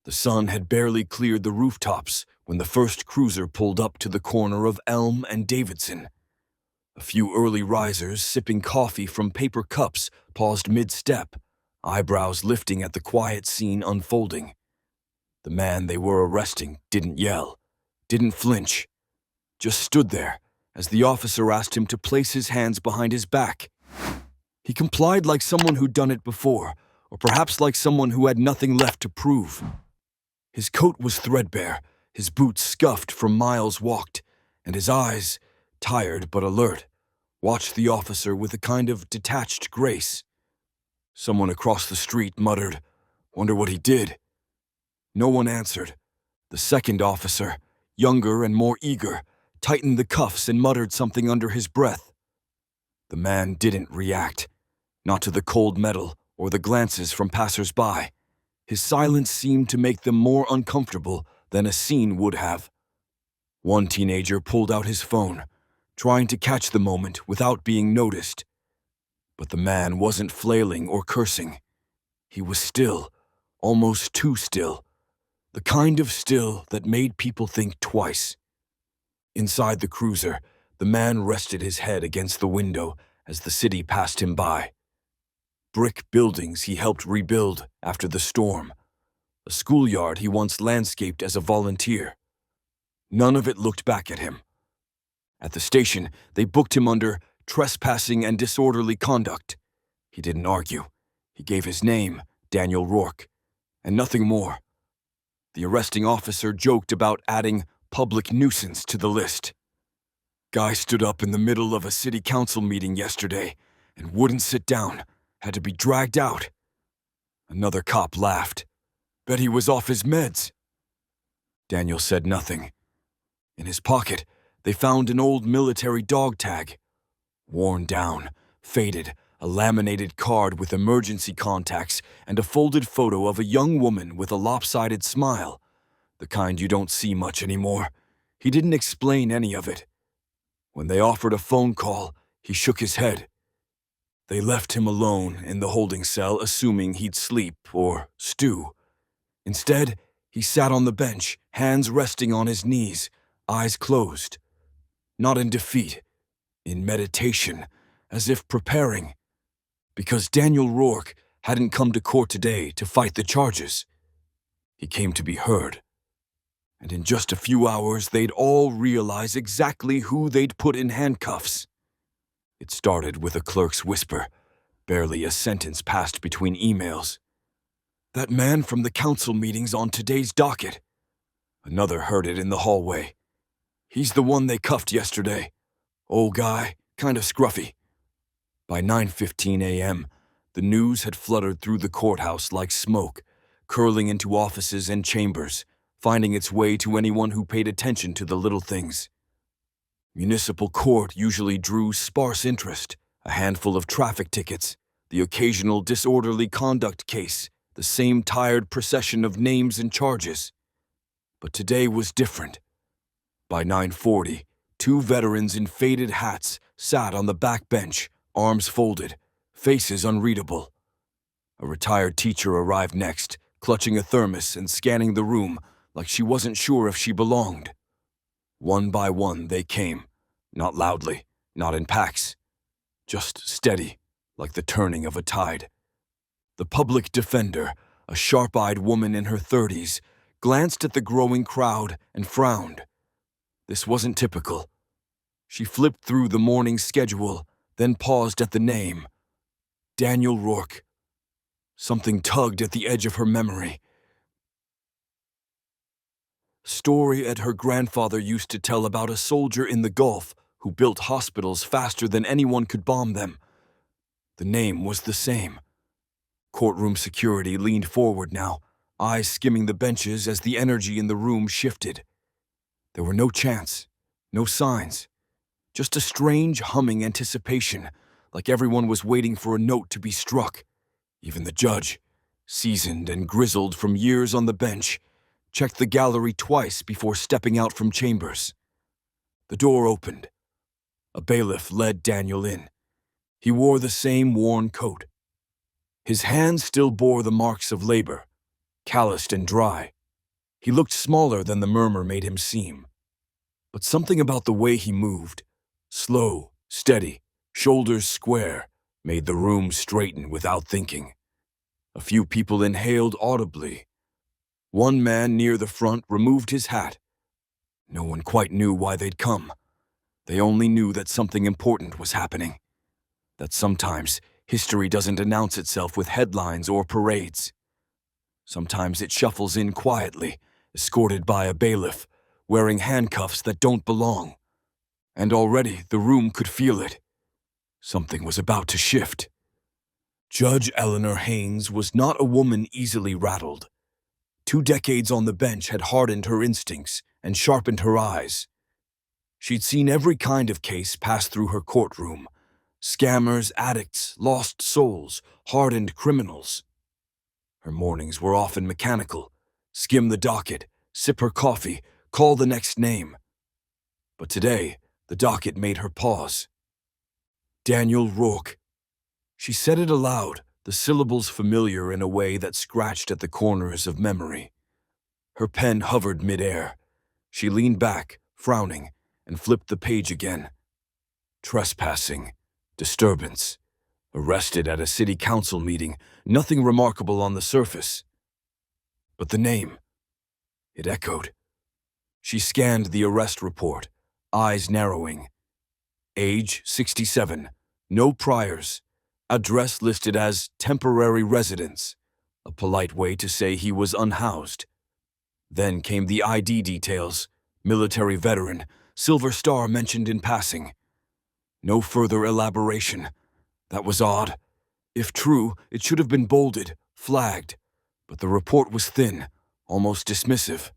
The sun had barely cleared the rooftops when the first cruiser pulled up to the corner of Elm and Davidson. A few early risers sipping coffee from paper cups paused mid-step, eyebrows lifting at the quiet scene unfolding. The man they were arresting didn't yell, didn't flinch, just stood there as the officer asked him to place his hands behind his back. He complied like someone who'd done it before, or perhaps like someone who had nothing left to prove. His coat was threadbare, his boots scuffed from miles walked, and his eyes, tired but alert, watched the officer with a kind of detached grace. Someone across the street muttered, "Wonder what he did?" No one answered. The second officer, younger and more eager, tightened the cuffs and muttered something under his breath. The man didn't react, not to the cold metal or the glances from passers-by. His silence seemed to make them more uncomfortable than a scene would have. One teenager pulled out his phone, trying to catch the moment without being noticed. But the man wasn't flailing or cursing. He was still, almost too still, the kind of still that made people think twice. Inside the cruiser, the man rested his head against the window as the city passed him by. Brick buildings he helped rebuild after the storm. A schoolyard he once landscaped as a volunteer. None of it looked back at him. At the station, they booked him under trespassing and disorderly conduct. He didn't argue. He gave his name, Daniel Rourke, and nothing more. The arresting officer joked about adding public nuisance to the list. Guy stood up in the middle of a city council meeting yesterday and wouldn't sit down, had to be dragged out. Another cop laughed. Bet he was off his meds. Daniel said nothing. In his pocket, they found an old military dog tag. Worn down, faded, a laminated card with emergency contacts and a folded photo of a young woman with a lopsided smile, the kind you don't see much anymore. He didn't explain any of it. When they offered a phone call, he shook his head. They left him alone in the holding cell, assuming he'd sleep or stew. Instead, he sat on the bench, hands resting on his knees, eyes closed. Not in defeat, in meditation, as if preparing. Because Daniel Rourke hadn't come to court today to fight the charges. He came to be heard. And in just a few hours, they'd all realize exactly who they'd put in handcuffs. It started with a clerk's whisper, barely a sentence passed between emails. "That man from the council meeting's on today's docket." Another heard it in the hallway. "He's the one they cuffed yesterday. Old guy, kind of scruffy." By 9:15 a.m., the news had fluttered through the courthouse like smoke, curling into offices and chambers, finding its way to anyone who paid attention to the little things. Municipal court usually drew sparse interest, a handful of traffic tickets, the occasional disorderly conduct case, the same tired procession of names and charges. But today was different. By 9:40, two veterans in faded hats sat on the back bench, arms folded, faces unreadable. A retired teacher arrived next, clutching a thermos and scanning the room like she wasn't sure if she belonged. One by one they came, not loudly, not in packs, just steady, like the turning of a tide. The public defender, a sharp-eyed woman in her 30s, glanced at the growing crowd and frowned. This wasn't typical. She flipped through the morning schedule, then paused at the name. Daniel Rourke. Something tugged at the edge of her memory. Story that her grandfather used to tell about a soldier in the Gulf who built hospitals faster than anyone could bomb them. The name was the same. Courtroom security leaned forward now, eyes skimming the benches as the energy in the room shifted. There were no chants, no signs, just a strange humming anticipation, like everyone was waiting for a note to be struck. Even the judge, seasoned and grizzled from years on the bench, checked the gallery twice before stepping out from chambers. The door opened. A bailiff led Daniel in. He wore the same worn coat. His hands still bore the marks of labor, calloused and dry, He looked smaller than the murmur made him seem. But something about the way he moved, slow, steady, shoulders square, made the room straighten without thinking. A few people inhaled audibly. One man near the front removed his hat. No one quite knew why they'd come. They only knew that something important was happening. That sometimes history doesn't announce itself with headlines or parades. Sometimes it shuffles in quietly, escorted by a bailiff, wearing handcuffs that don't belong. And already the room could feel it. Something was about to shift. Judge Eleanor Haynes was not a woman easily rattled. 2 decades on the bench had hardened her instincts and sharpened her eyes. She'd seen every kind of case pass through her courtroom. Scammers, addicts, lost souls, hardened criminals. Her mornings were often mechanical. Skim the docket, sip her coffee, call the next name. But today, the docket made her pause. Daniel Rourke. She said it aloud, the syllables familiar in a way that scratched at the corners of memory. Her pen hovered midair. She leaned back, frowning, and flipped the page again. Trespassing, disturbance, arrested at a city council meeting, nothing remarkable on the surface. But the name, it echoed. She scanned the arrest report, eyes narrowing. Age 67, no priors. Address listed as temporary residence, a polite way to say he was unhoused. Then came the ID details, military veteran, Silver Star mentioned in passing. No further elaboration. That was odd. If true, it should have been bolded, flagged. But the report was thin, almost dismissive.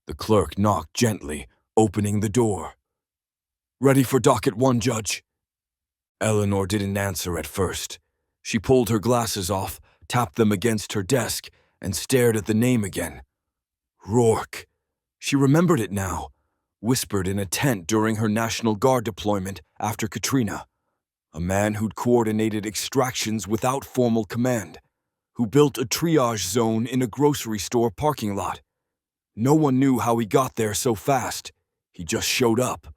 The clerk knocked gently, opening the door. "Ready for docket 1, Judge." Eleanor didn't answer at first. She pulled her glasses off, tapped them against her desk, and stared at the name again. Rourke. She remembered it now, whispered in a tent during her National Guard deployment after Katrina. A man who'd coordinated extractions without formal command, who built a triage zone in a grocery store parking lot. No one knew how he got there so fast. He just showed up.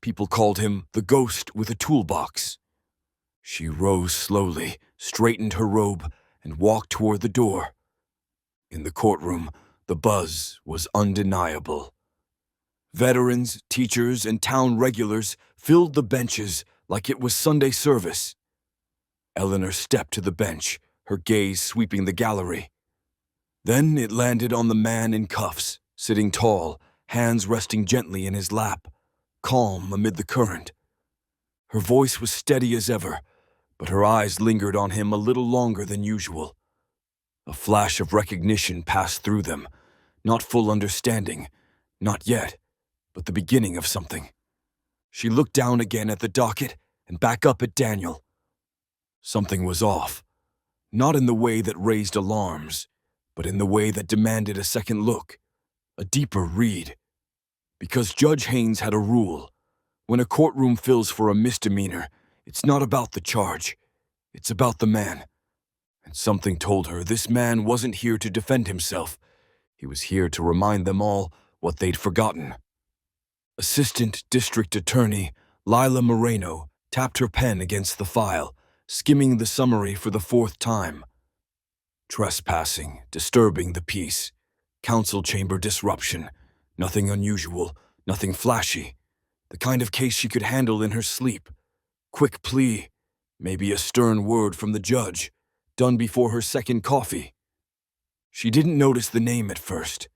People called him the ghost with a toolbox. She rose slowly, straightened her robe, and walked toward the door. In the courtroom, the buzz was undeniable. Veterans, teachers, and town regulars filled the benches like it was Sunday service. Eleanor stepped to the bench, her gaze sweeping the gallery. Then it landed on the man in cuffs, sitting tall, hands resting gently in his lap, calm amid the current. Her voice was steady as ever, but her eyes lingered on him a little longer than usual. A flash of recognition passed through them, not full understanding, not yet, but the beginning of something. She looked down again at the docket and back up at Daniel. Something was off, not in the way that raised alarms, but in the way that demanded a second look, a deeper read. Because Judge Haynes had a rule. When a courtroom fills for a misdemeanor, it's not about the charge. It's about the man. And something told her this man wasn't here to defend himself. He was here to remind them all what they'd forgotten. Assistant District Attorney Lila Moreno tapped her pen against the file, skimming the summary for the 4th time. Trespassing, disturbing the peace, council chamber disruption, nothing unusual, nothing flashy. The kind of case she could handle in her sleep. Quick plea, maybe a stern word from the judge, done before her second coffee. She didn't notice the name at first.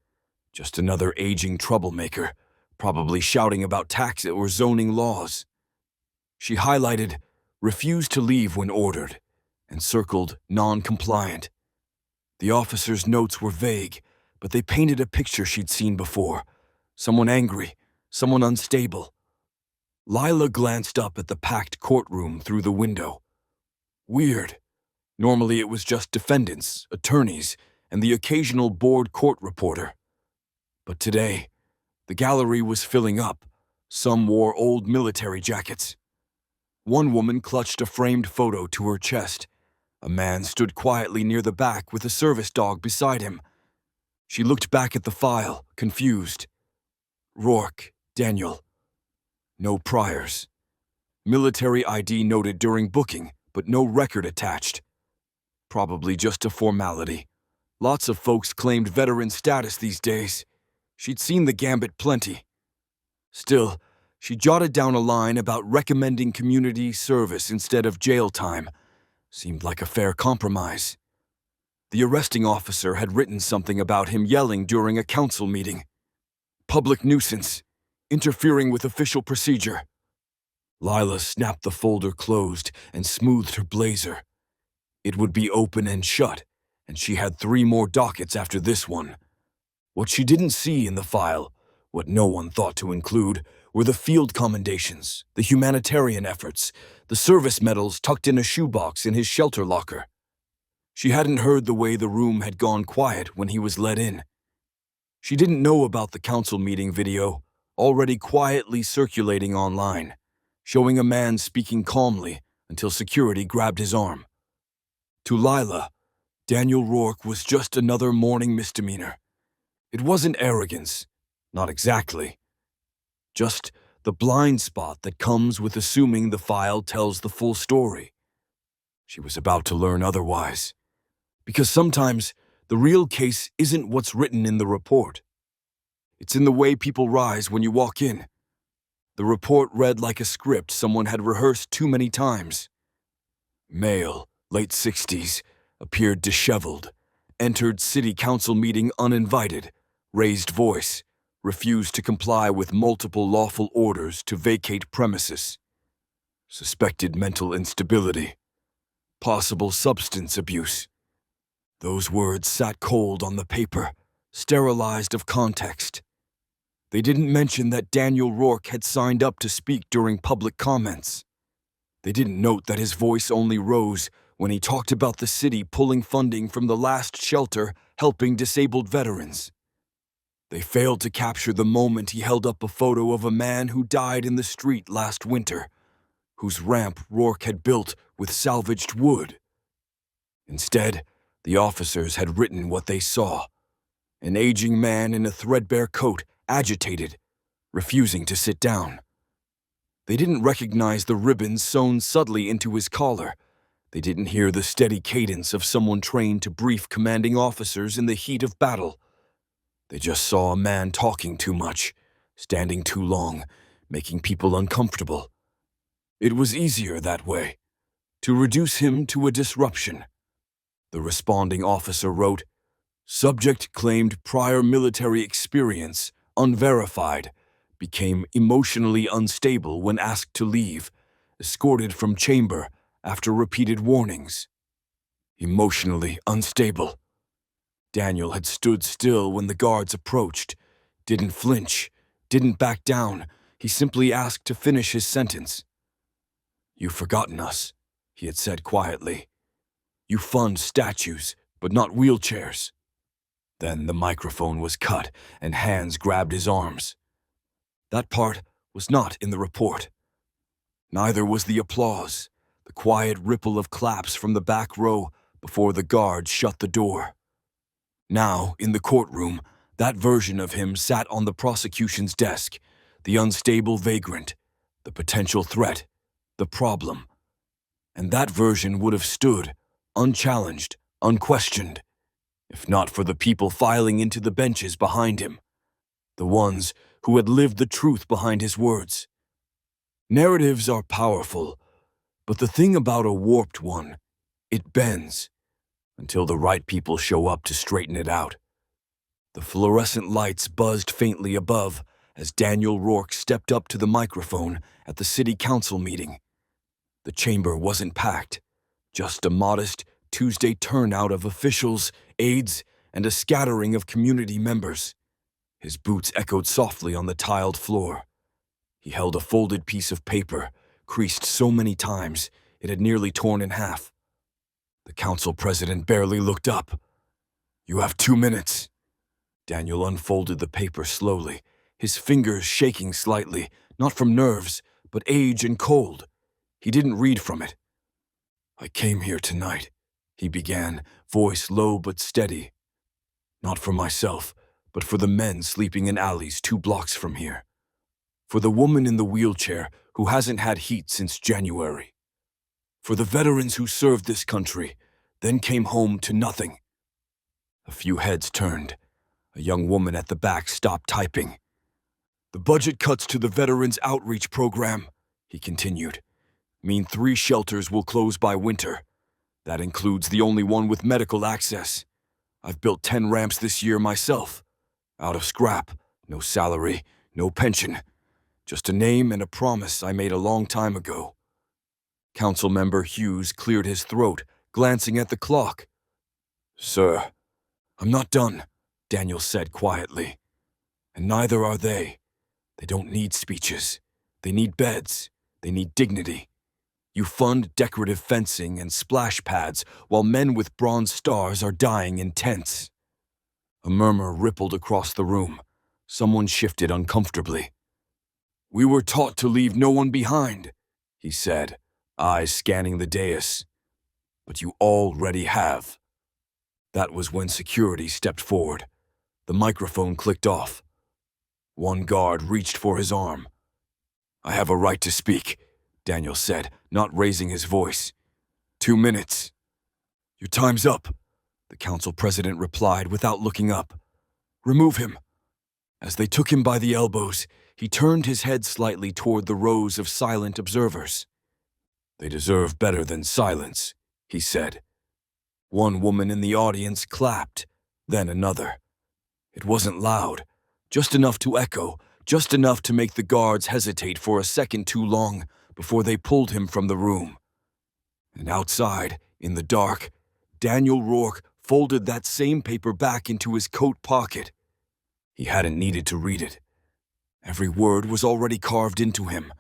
Just another aging troublemaker, probably shouting about tax or zoning laws. She highlighted, refused to leave when ordered, and circled non-compliant. The officer's notes were vague, but they painted a picture she'd seen before. Someone angry, someone unstable. Lila glanced up at the packed courtroom through the window. Weird. Normally it was just defendants, attorneys, and the occasional bored court reporter. But today, the gallery was filling up. Some wore old military jackets. One woman clutched a framed photo to her chest. A man stood quietly near the back with a service dog beside him. She looked back at the file, confused. Rourke, Daniel. No priors. Military ID noted during booking, but no record attached. Probably just a formality. Lots of folks claimed veteran status these days. She'd seen the gambit plenty. Still, she jotted down a line about recommending community service instead of jail time. Seemed like a fair compromise. The arresting officer had written something about him yelling during a council meeting. Public nuisance, interfering with official procedure. Lila snapped the folder closed and smoothed her blazer. It would be open and shut, and she had 3 more dockets after this one. What she didn't see in the file, what no one thought to include, were the field commendations, the humanitarian efforts, the service medals tucked in a shoebox in his shelter locker. She hadn't heard the way the room had gone quiet when he was let in. She didn't know about the council meeting video, already quietly circulating online, showing a man speaking calmly until security grabbed his arm. To Lila, Daniel Rourke was just another morning misdemeanor. It wasn't arrogance, not exactly. Just the blind spot that comes with assuming the file tells the full story. She was about to learn otherwise. Because sometimes the real case isn't what's written in the report. It's in the way people rise when you walk in. The report read like a script someone had rehearsed too many times. Male, late 60s, appeared disheveled, entered city council meeting uninvited, raised voice, refused to comply with multiple lawful orders to vacate premises. Suspected mental instability. Possible substance abuse. Those words sat cold on the paper, sterilized of context. They didn't mention that Daniel Rourke had signed up to speak during public comments. They didn't note that his voice only rose when he talked about the city pulling funding from the last shelter helping disabled veterans. They failed to capture the moment he held up a photo of a man who died in the street last winter, whose ramp Rourke had built with salvaged wood. Instead, the officers had written what they saw. An aging man in a threadbare coat, agitated, refusing to sit down. They didn't recognize the ribbons sewn subtly into his collar. They didn't hear the steady cadence of someone trained to brief commanding officers in the heat of battle. They just saw a man talking too much, standing too long, making people uncomfortable. It was easier that way, to reduce him to a disruption. The responding officer wrote, "Subject claimed prior military experience, unverified, became emotionally unstable when asked to leave, escorted from chamber after repeated warnings." Emotionally unstable. Daniel had stood still when the guards approached, didn't flinch, didn't back down. He simply asked to finish his sentence. "You've forgotten us," he had said quietly. "You fund statues, but not wheelchairs." Then the microphone was cut and hands grabbed his arms. That part was not in the report. Neither was the applause, the quiet ripple of claps from the back row before the guards shut the door. Now, in the courtroom, that version of him sat on the prosecution's desk, the unstable vagrant, the potential threat, the problem. And that version would have stood, unchallenged, unquestioned, if not for the people filing into the benches behind him, the ones who had lived the truth behind his words. Narratives are powerful, but the thing about a warped one, it bends, until the right people show up to straighten it out. The fluorescent lights buzzed faintly above as Daniel Rourke stepped up to the microphone at the city council meeting. The chamber wasn't packed, just a modest Tuesday turnout of officials, aides, and a scattering of community members. His boots echoed softly on the tiled floor. He held a folded piece of paper, creased so many times it had nearly torn in half. The council president barely looked up. "You have 2 minutes." Daniel unfolded the paper slowly, his fingers shaking slightly, not from nerves, but age and cold. He didn't read from it. "I came here tonight," he began, voice low but steady. Not for myself, but for the men sleeping in alleys 2 blocks from here. For the woman in the wheelchair who hasn't had heat since January. For the veterans who served this country, then came home to nothing. A few heads turned. A young woman at the back stopped typing. The budget cuts to the Veterans Outreach Program, he continued, mean 3 shelters will close by winter. That includes the only one with medical access. I've built 10 ramps this year myself. Out of scrap, no salary, no pension. Just a name and a promise I made a long time ago. Councilmember Hughes cleared his throat, glancing at the clock. Sir, I'm not done, Daniel said quietly. And neither are they. They don't need speeches. They need beds. They need dignity. You fund decorative fencing and splash pads while men with bronze stars are dying in tents. A murmur rippled across the room. Someone shifted uncomfortably. We were taught to leave no one behind, he said, eyes scanning the dais. But you already have. That was when security stepped forward. The microphone clicked off. One guard reached for his arm. I have a right to speak, Daniel said, not raising his voice. 2 minutes. Your time's up, the council president replied without looking up. Remove him. As they took him by the elbows, he turned his head slightly toward the rows of silent observers. They deserve better than silence, he said. One woman in the audience clapped, then another. It wasn't loud, just enough to echo, just enough to make the guards hesitate for a second too long before they pulled him from the room. And outside, in the dark, Daniel Rourke folded that same paper back into his coat pocket. He hadn't needed to read it. Every word was already carved into him.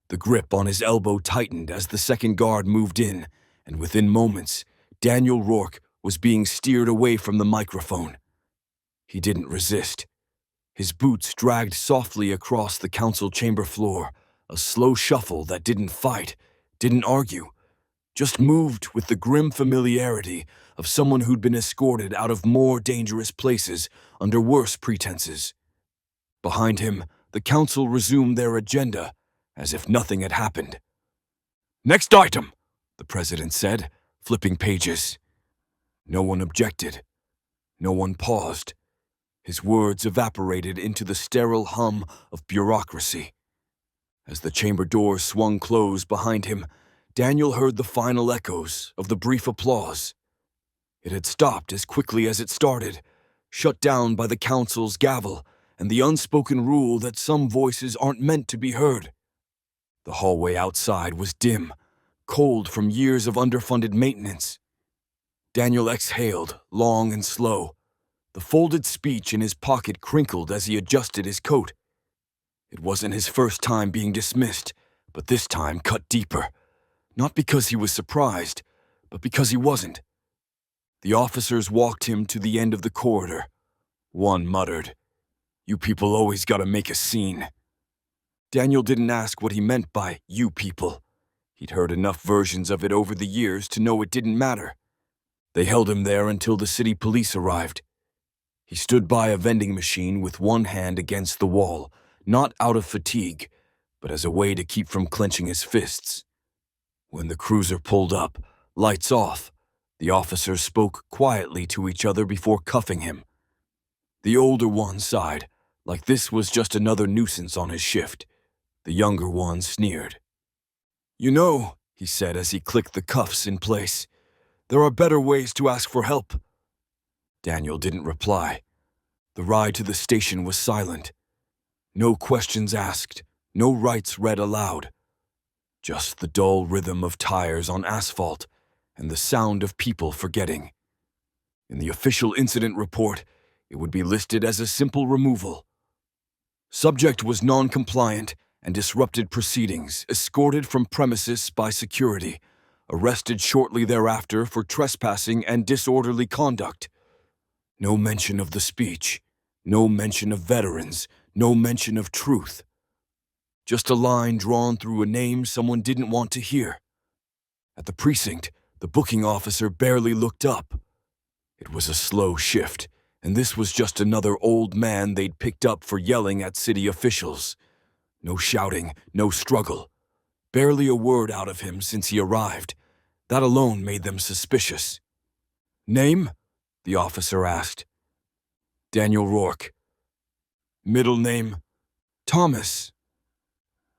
The grip on his elbow tightened as the second guard moved in, and within moments, Daniel Rourke was being steered away from the microphone. He didn't resist. His boots dragged softly across the council chamber floor, a slow shuffle that didn't fight, didn't argue, just moved with the grim familiarity of someone who'd been escorted out of more dangerous places under worse pretenses. Behind him, the council resumed their agenda, as if nothing had happened. Next item, the president said, flipping pages. No one objected. No one paused. His words evaporated into the sterile hum of bureaucracy. As the chamber doors swung closed behind him, Daniel heard the final echoes of the brief applause. It had stopped as quickly as it started, shut down by the council's gavel and the unspoken rule that some voices aren't meant to be heard. The hallway outside was dim, cold from years of underfunded maintenance. Daniel exhaled, long and slow. The folded speech in his pocket crinkled as he adjusted his coat. It wasn't his first time being dismissed, but this time cut deeper. Not because he was surprised, but because he wasn't. The officers walked him to the end of the corridor. One muttered, "You people always gotta make a scene." Daniel didn't ask what he meant by "you people." He'd heard enough versions of it over the years to know it didn't matter. They held him there until the city police arrived. He stood by a vending machine with one hand against the wall, not out of fatigue, but as a way to keep from clenching his fists. When the cruiser pulled up, lights off, the officers spoke quietly to each other before cuffing him. The older one sighed, like this was just another nuisance on his shift. The younger one sneered. "You know," he said as he clicked the cuffs in place, "there are better ways to ask for help." Daniel didn't reply. The ride to the station was silent. No questions asked, no rights read aloud. Just the dull rhythm of tires on asphalt and the sound of people forgetting. In the official incident report, it would be listed as a simple removal. Subject was non-compliant and disrupted proceedings, escorted from premises by security, arrested shortly thereafter for trespassing and disorderly conduct. No mention of the speech, no mention of veterans, no mention of truth. Just a line drawn through a name someone didn't want to hear. At the precinct, the booking officer barely looked up. It was a slow shift, And this was just another old man they'd picked up for yelling at city officials. No shouting, no struggle. Barely a word out of him since he arrived. That alone made them suspicious. "Name?" the officer asked. "Daniel Rourke." "Middle name?" "Thomas."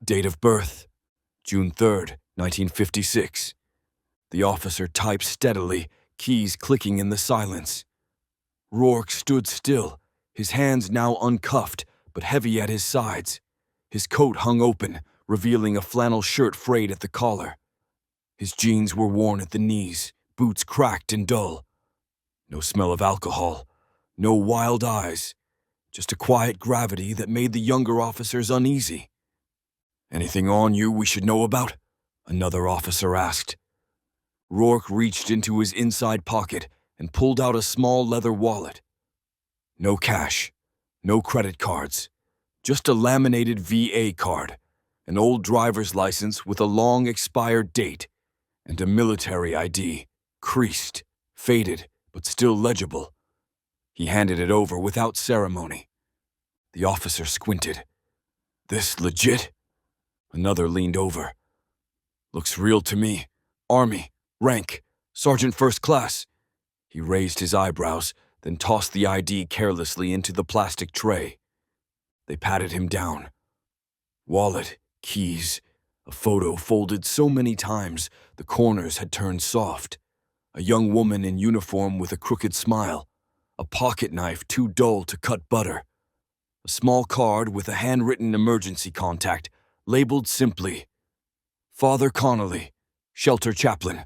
"Date of birth?" "June 3rd, 1956. The officer typed steadily, keys clicking in the silence. Rourke stood still, his hands now uncuffed but heavy at his sides. His coat hung open, revealing a flannel shirt frayed at the collar. His jeans were worn at the knees, boots cracked and dull. No smell of alcohol, no wild eyes, just a quiet gravity that made the younger officers uneasy. "Anything on you we should know about?" another officer asked. Rourke reached into his inside pocket and pulled out a small leather wallet. No cash, no credit cards, just a laminated VA card, an old driver's license with a long expired date, and a military ID, creased, faded, but still legible. He handed it over without ceremony. The officer squinted. "This legit?" Another leaned over. "Looks real to me. Army, rank, Sergeant First Class." He raised his eyebrows, then tossed the ID carelessly into the plastic tray. They patted him down. Wallet, keys, a photo folded so many times the corners had turned soft. A young woman in uniform with a crooked smile. A pocket knife too dull to cut butter. A small card with a handwritten emergency contact, labeled simply, "Father Connolly, Shelter Chaplain."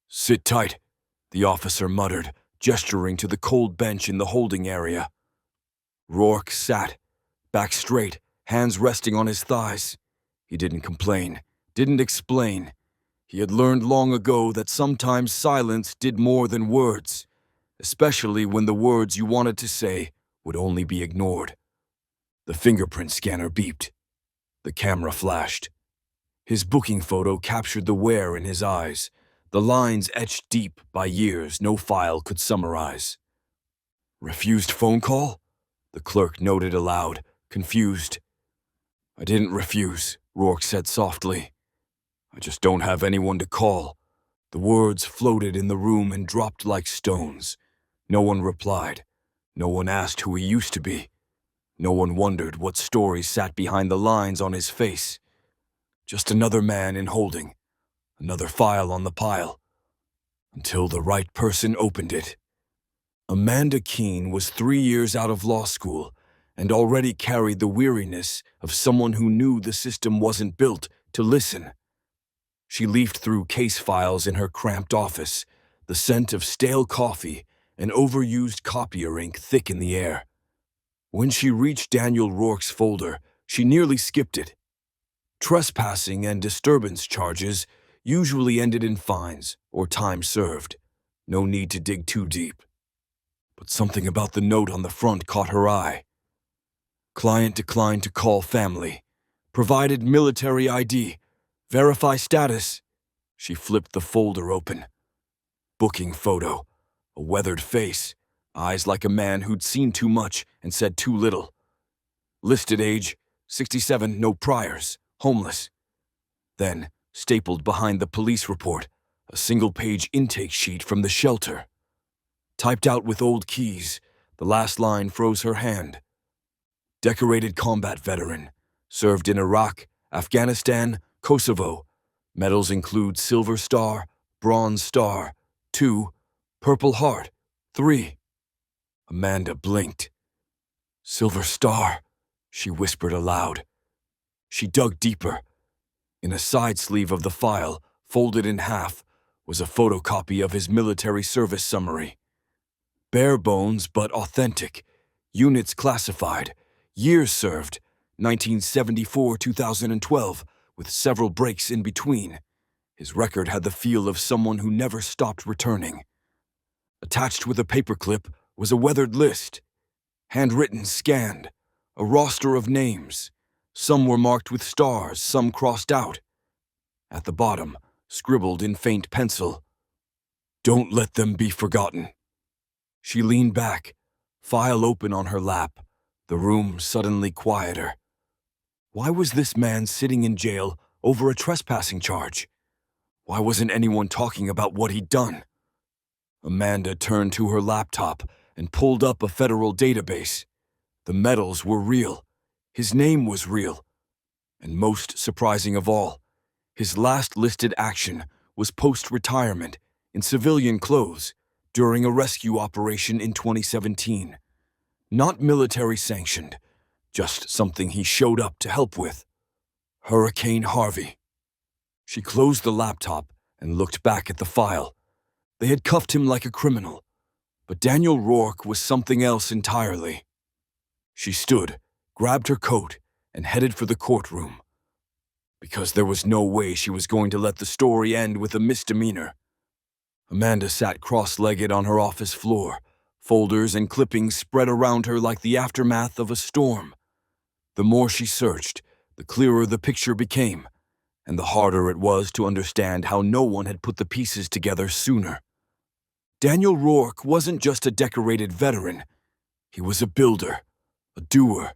"Sit tight," the officer muttered, gesturing to the cold bench in the holding area. Rourke sat, back straight, hands resting on his thighs. He didn't complain, didn't explain. He had learned long ago that sometimes silence did more than words, especially when the words you wanted to say would only be ignored. The fingerprint scanner beeped. The camera flashed. His booking photo captured the wear in his eyes, the lines etched deep by years no file could summarize. "Refused phone call?" the clerk noted aloud, confused. "I didn't refuse," Rourke said softly. "I just don't have anyone to call." The words floated in the room and dropped like stones. No one replied. No one asked who he used to be. No one wondered what story sat behind the lines on his face. Just another man in holding, another file on the pile, until the right person opened it. Amanda Keene was 3 years out of law school and already carried the weariness of someone who knew the system wasn't built to listen. She leafed through case files in her cramped office, the scent of stale coffee and overused copier ink thick in the air. When she reached Daniel Rourke's folder, she nearly skipped it. Trespassing and disturbance charges usually ended in fines or time served. No need to dig too deep. But something about the note on the front caught her eye. Client declined to call family. Provided military ID. Verify status. She flipped the folder open. Booking photo. A weathered face. Eyes like a man who'd seen too much and said too little. Listed age, 67, no priors, homeless. Then, stapled behind the police report, a single-page intake sheet from the shelter. Typed out with old keys, the last line froze her hand. Decorated combat veteran, served in Iraq, Afghanistan, Kosovo. Medals include Silver Star, Bronze Star, 2, Purple Heart, 3. Amanda blinked. "Silver Star," she whispered aloud. She dug deeper. In a side sleeve of the file, folded in half, was a photocopy of his military service summary. Bare bones but authentic. Units classified. Years served. 1974-2012, with several breaks in between. His record had the feel of someone who never stopped returning. Attached with a paperclip was a weathered list. Handwritten, scanned. A roster of names. Some were marked with stars, some crossed out. At the bottom, scribbled in faint pencil, "Don't let them be forgotten." She leaned back, file open on her lap, the room suddenly quieter. Why was this man sitting in jail over a trespassing charge? Why wasn't anyone talking about what he'd done? Amanda turned to her laptop and pulled up a federal database. The medals were real. His name was real. And most surprising of all, his last listed action was post-retirement in civilian clothes during a rescue operation in 2017. Not military-sanctioned, just something he showed up to help with. Hurricane Harvey. She closed the laptop and looked back at the file. They had cuffed him like a criminal, but Daniel Rourke was something else entirely. She stood, grabbed her coat, and headed for the courtroom. Because there was no way she was going to let the story end with a misdemeanor. Amanda sat cross-legged on her office floor, folders and clippings spread around her like the aftermath of a storm. The more she searched, the clearer the picture became, and the harder it was to understand how no one had put the pieces together sooner. Daniel Rourke wasn't just a decorated veteran. He was a builder, a doer,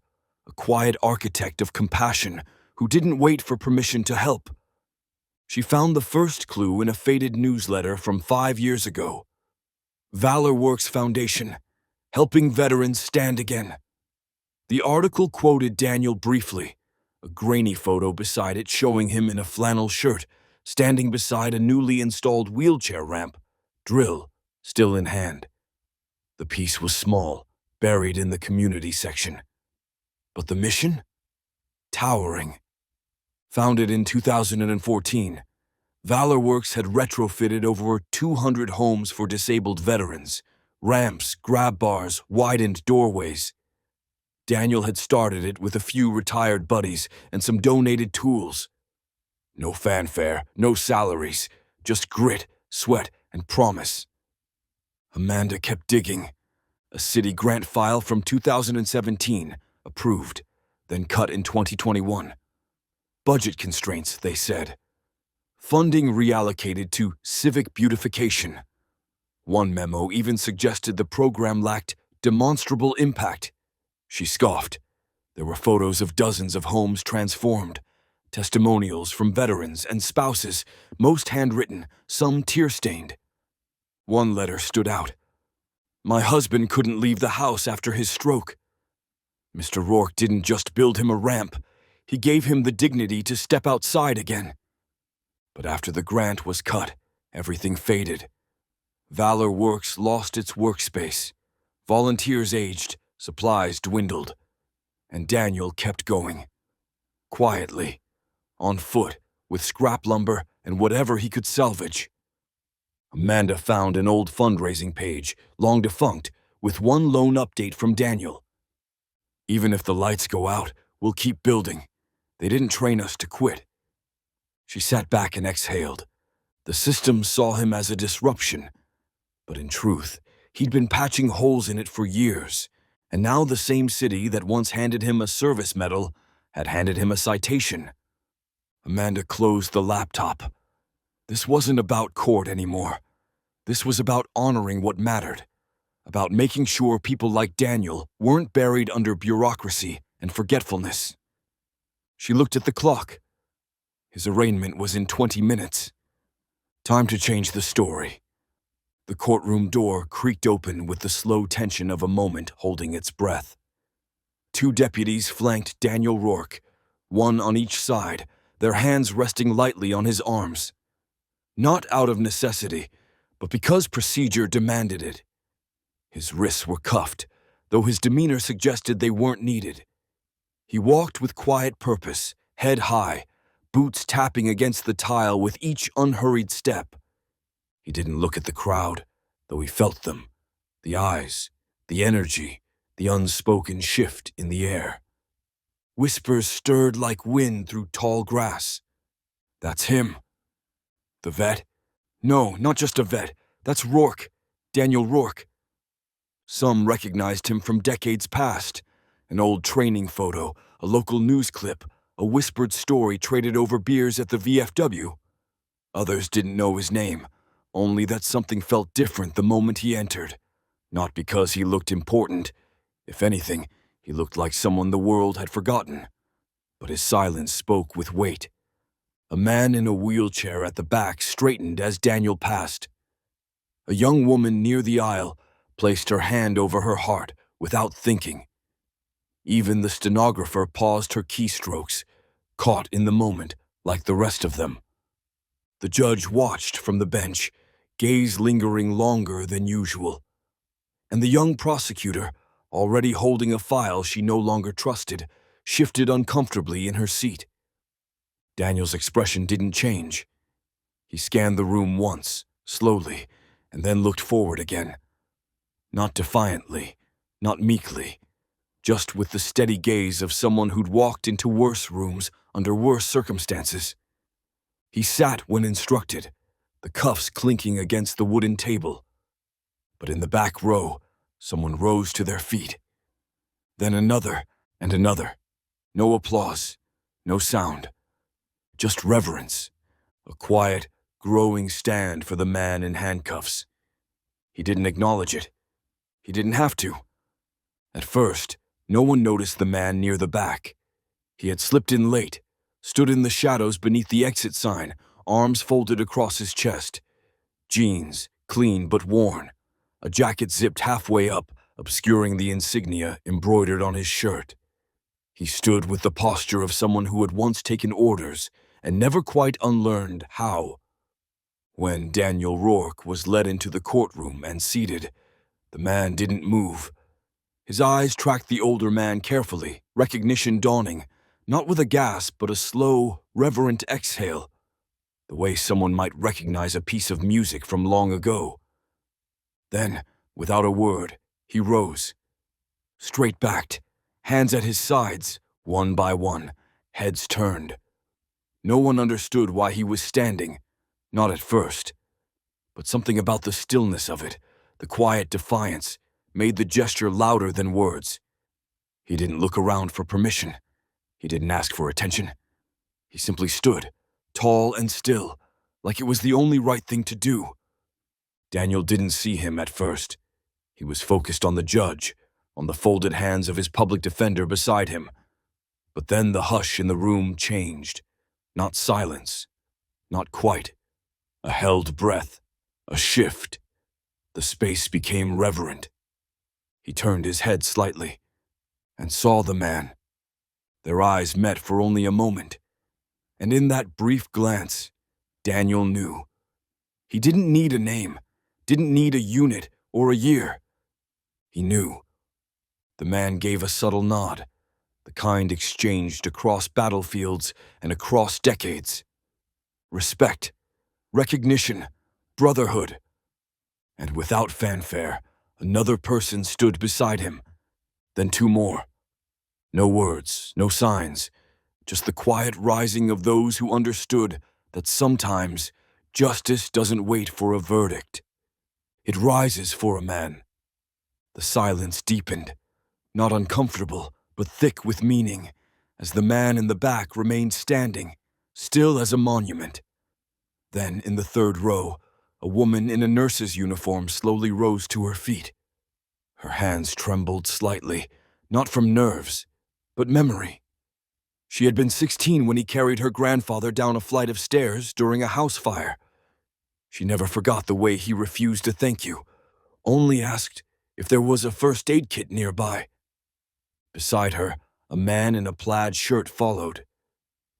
a quiet architect of compassion who didn't wait for permission to help. She found the first clue in a faded newsletter from 5 years ago. Valor Works Foundation, helping veterans stand again. The article quoted Daniel briefly, a grainy photo beside it showing him in a flannel shirt, standing beside a newly installed wheelchair ramp, drill still in hand. The piece was small, buried in the community section. But the mission? Towering. Founded in 2014, Valor Works had retrofitted over 200 homes for disabled veterans, ramps, grab bars, widened doorways. Daniel had started it with a few retired buddies and some donated tools. No fanfare, no salaries, just grit, sweat, and promise. Amanda kept digging. A city grant file from 2017, approved, then cut in 2021. Budget constraints, they said. Funding reallocated to civic beautification. One memo even suggested the program lacked demonstrable impact. She scoffed. There were photos of dozens of homes transformed, testimonials from veterans and spouses, most handwritten, some tear-stained. One letter stood out. My husband couldn't leave the house after his stroke. Mr. Rourke didn't just build him a ramp, he gave him the dignity to step outside again. But after the grant was cut, everything faded. Valor Works lost its workspace. Volunteers aged, supplies dwindled. And Daniel kept going. Quietly, on foot, with scrap lumber and whatever he could salvage. Amanda found an old fundraising page, long defunct, with one lone update from Daniel. Even if the lights go out, we'll keep building. They didn't train us to quit. She sat back and exhaled. The system saw him as a disruption. But in truth, he'd been patching holes in it for years, and now the same city that once handed him a service medal had handed him a citation. Amanda closed the laptop. This wasn't about court anymore. This was about honoring what mattered, about making sure people like Daniel weren't buried under bureaucracy and forgetfulness. She looked at the clock. His arraignment was in 20 minutes. Time to change the story. The courtroom door creaked open with the slow tension of a moment holding its breath. 2 deputies flanked Daniel Rourke, one on each side, their hands resting lightly on his arms. Not out of necessity, but because procedure demanded it. His wrists were cuffed, though his demeanor suggested they weren't needed. He walked with quiet purpose, head high, boots tapping against the tile with each unhurried step. He didn't look at the crowd, though he felt them, the eyes, the energy, the unspoken shift in the air. Whispers stirred like wind through tall grass. That's him. The vet? No, not just a vet. That's Rourke, Daniel Rourke. Some recognized him from decades past. An old training photo, a local news clip, a whispered story traded over beers at the VFW. Others didn't know his name, only that something felt different the moment he entered. Not because he looked important. If anything, he looked like someone the world had forgotten. But his silence spoke with weight. A man in a wheelchair at the back straightened as Daniel passed. A young woman near the aisle placed her hand over her heart without thinking. Even the stenographer paused her keystrokes, caught in the moment like the rest of them. The judge watched from the bench, gaze lingering longer than usual. And the young prosecutor, already holding a file she no longer trusted, shifted uncomfortably in her seat. Daniel's expression didn't change. He scanned the room once, slowly, and then looked forward again. Not defiantly, not meekly, just with the steady gaze of someone who'd walked into worse rooms under worse circumstances. He sat when instructed, the cuffs clinking against the wooden table. But in the back row, someone rose to their feet. Then another and another. No applause, no sound, just reverence. A quiet, growing stand for the man in handcuffs. He didn't acknowledge it. He didn't have to. At first, no one noticed the man near the back. He had slipped in late, stood in the shadows beneath the exit sign, arms folded across his chest. Jeans, clean but worn. A jacket zipped halfway up, obscuring the insignia embroidered on his shirt. He stood with the posture of someone who had once taken orders and never quite unlearned how. When Daniel Rourke was led into the courtroom and seated, the man didn't move. His eyes tracked the older man carefully, recognition dawning, not with a gasp but a slow, reverent exhale, the way someone might recognize a piece of music from long ago. Then, without a word, he rose. Straight-backed, hands at his sides, one by one, heads turned. No one understood why he was standing, not at first. But something about the stillness of it, the quiet defiance, made the gesture louder than words. He didn't look around for permission. He didn't ask for attention. He simply stood, tall and still, like it was the only right thing to do. Daniel didn't see him at first. He was focused on the judge, on the folded hands of his public defender beside him. But then the hush in the room changed. Not silence. Not quite. A held breath. A shift. The space became reverent. He turned his head slightly and saw the man. Their eyes met for only a moment. And in that brief glance, Daniel knew. He didn't need a name, didn't need a unit or a year. He knew. The man gave a subtle nod, the kind exchanged across battlefields and across decades. Respect, recognition, brotherhood. And without fanfare, another person stood beside him, then two more. No words, no signs, just the quiet rising of those who understood that sometimes justice doesn't wait for a verdict. It rises for a man. The silence deepened, not uncomfortable, but thick with meaning, as the man in the back remained standing, still as a monument. Then, in the third row, a woman in a nurse's uniform slowly rose to her feet. Her hands trembled slightly, not from nerves, but memory. She had been 16 when he carried her grandfather down a flight of stairs during a house fire. She never forgot the way he refused to thank you, only asked if there was a first aid kit nearby. Beside her, a man in a plaid shirt followed.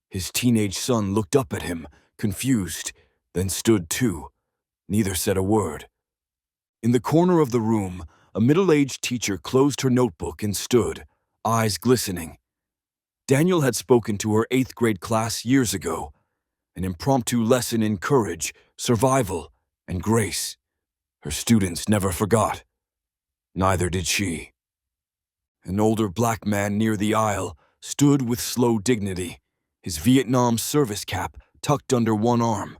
His teenage son looked up at him, confused, then stood too. Neither said a word. In the corner of the room, a middle-aged teacher closed her notebook and stood, eyes glistening. Daniel had spoken to her 8th grade class years ago, an impromptu lesson in courage, survival, and grace. Her students never forgot. Neither did she. An older black man near the aisle stood with slow dignity, his Vietnam service cap tucked under one arm.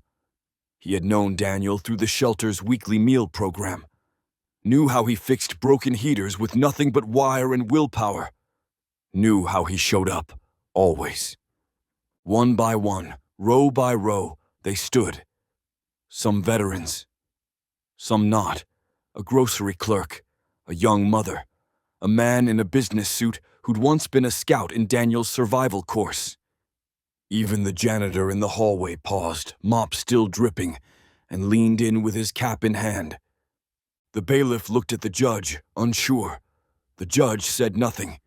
He had known Daniel through the shelter's weekly meal program, knew how he fixed broken heaters with nothing but wire and willpower, knew how he showed up, always. One by one, row by row, they stood. Some veterans, some not, a grocery clerk, a young mother, a man in a business suit who'd once been a scout in Daniel's survival course. Even the janitor in the hallway paused, mop still dripping, and leaned in with his cap in hand. The bailiff looked at the judge, unsure. The judge said nothing.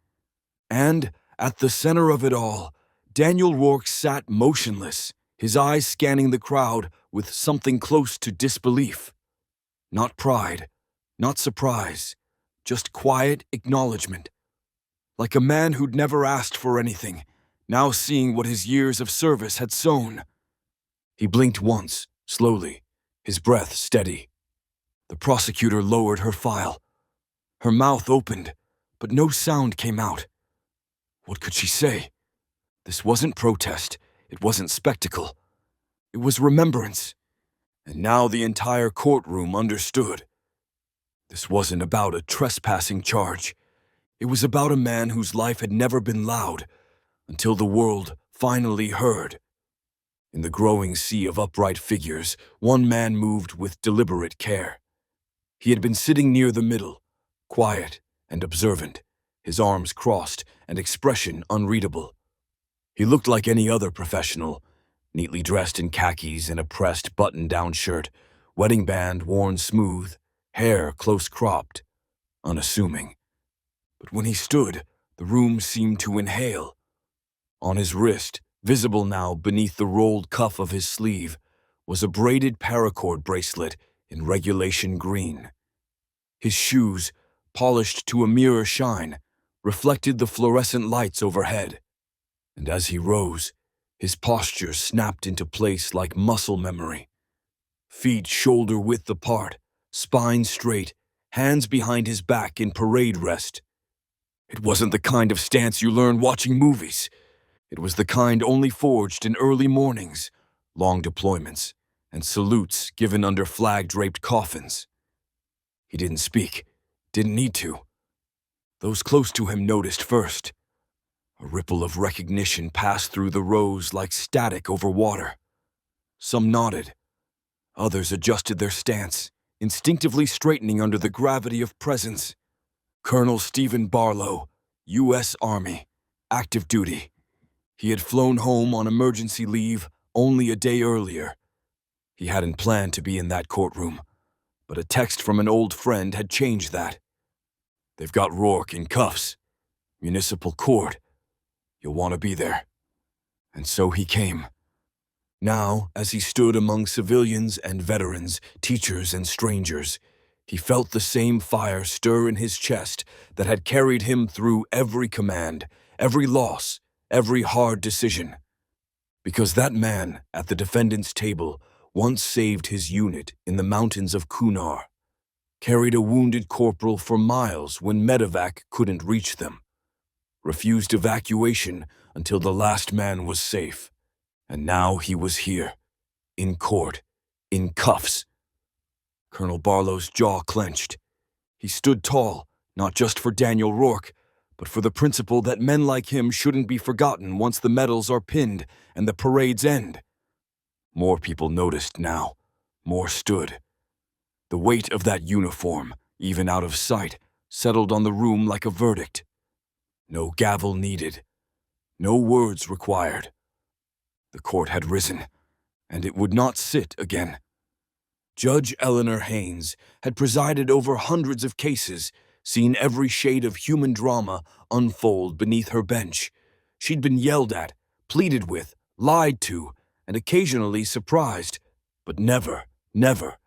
And, at the center of it all, Daniel Rourke sat motionless, his eyes scanning the crowd with something close to disbelief. Not pride, not surprise, just quiet acknowledgement. Like a man who'd never asked for anything, now seeing what his years of service had sown. He blinked once, slowly, his breath steady. The prosecutor lowered her file. Her mouth opened, but no sound came out. What could she say? This wasn't protest, it wasn't spectacle. It was remembrance. And now the entire courtroom understood. This wasn't about a trespassing charge. It was about a man whose life had never been loud, until the world finally heard. In the growing sea of upright figures, one man moved with deliberate care. He had been sitting near the middle, quiet and observant, his arms crossed and expression unreadable. He looked like any other professional, neatly dressed in khakis and a pressed button-down shirt, wedding band worn smooth, hair close-cropped, unassuming. But when he stood, the room seemed to inhale. On his wrist, visible now beneath the rolled cuff of his sleeve, was a braided paracord bracelet in regulation green. His shoes, polished to a mirror shine, reflected the fluorescent lights overhead. And as he rose, his posture snapped into place like muscle memory. Feet shoulder-width apart, spine straight, hands behind his back in parade rest. It wasn't the kind of stance you learn watching movies. It was the kind only forged in early mornings, long deployments, and salutes given under flag-draped coffins. He didn't speak, didn't need to. Those close to him noticed first. A ripple of recognition passed through the rows like static over water. Some nodded. Others adjusted their stance, instinctively straightening under the gravity of presence. Colonel Stephen Barlow, U.S. Army, active duty. He had flown home on emergency leave only a day earlier. He hadn't planned to be in that courtroom, but a text from an old friend had changed that. They've got Rourke in cuffs. Municipal court. You'll want to be there. And so he came. Now, as he stood among civilians and veterans, teachers and strangers, he felt the same fire stir in his chest that had carried him through every command, every loss, every hard decision. Because that man at the defendant's table once saved his unit in the mountains of Kunar, carried a wounded corporal for miles when medevac couldn't reach them, refused evacuation until the last man was safe. And now he was here, in court, in cuffs. Colonel Barlow's jaw clenched. He stood tall, not just for Daniel Rourke, but for the principle that men like him shouldn't be forgotten once the medals are pinned and the parades end. More people noticed now. More stood. The weight of that uniform, even out of sight, settled on the room like a verdict. No gavel needed. No words required. The court had risen, and it would not sit again. Judge Eleanor Haynes had presided over hundreds of cases, seen every shade of human drama unfold beneath her bench. She'd been yelled at, pleaded with, lied to, and occasionally surprised, but never, never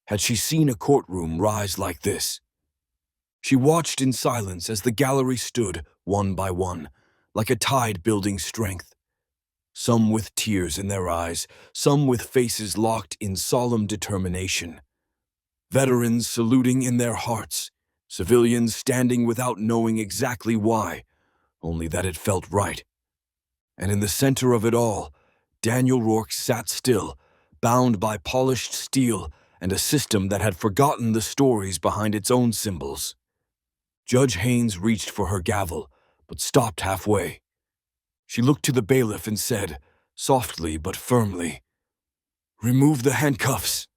had she seen a courtroom rise like this. She watched in silence as the gallery stood, one by one, like a tide building strength. Some with tears in their eyes, some with faces locked in solemn determination. Veterans saluting in their hearts, civilians standing without knowing exactly why, only that it felt right. And in the center of it all, Daniel Rourke sat still, bound by polished steel and a system that had forgotten the stories behind its own symbols. Judge Haynes reached for her gavel, but stopped halfway. She looked to the bailiff and said, softly but firmly, "Remove the handcuffs."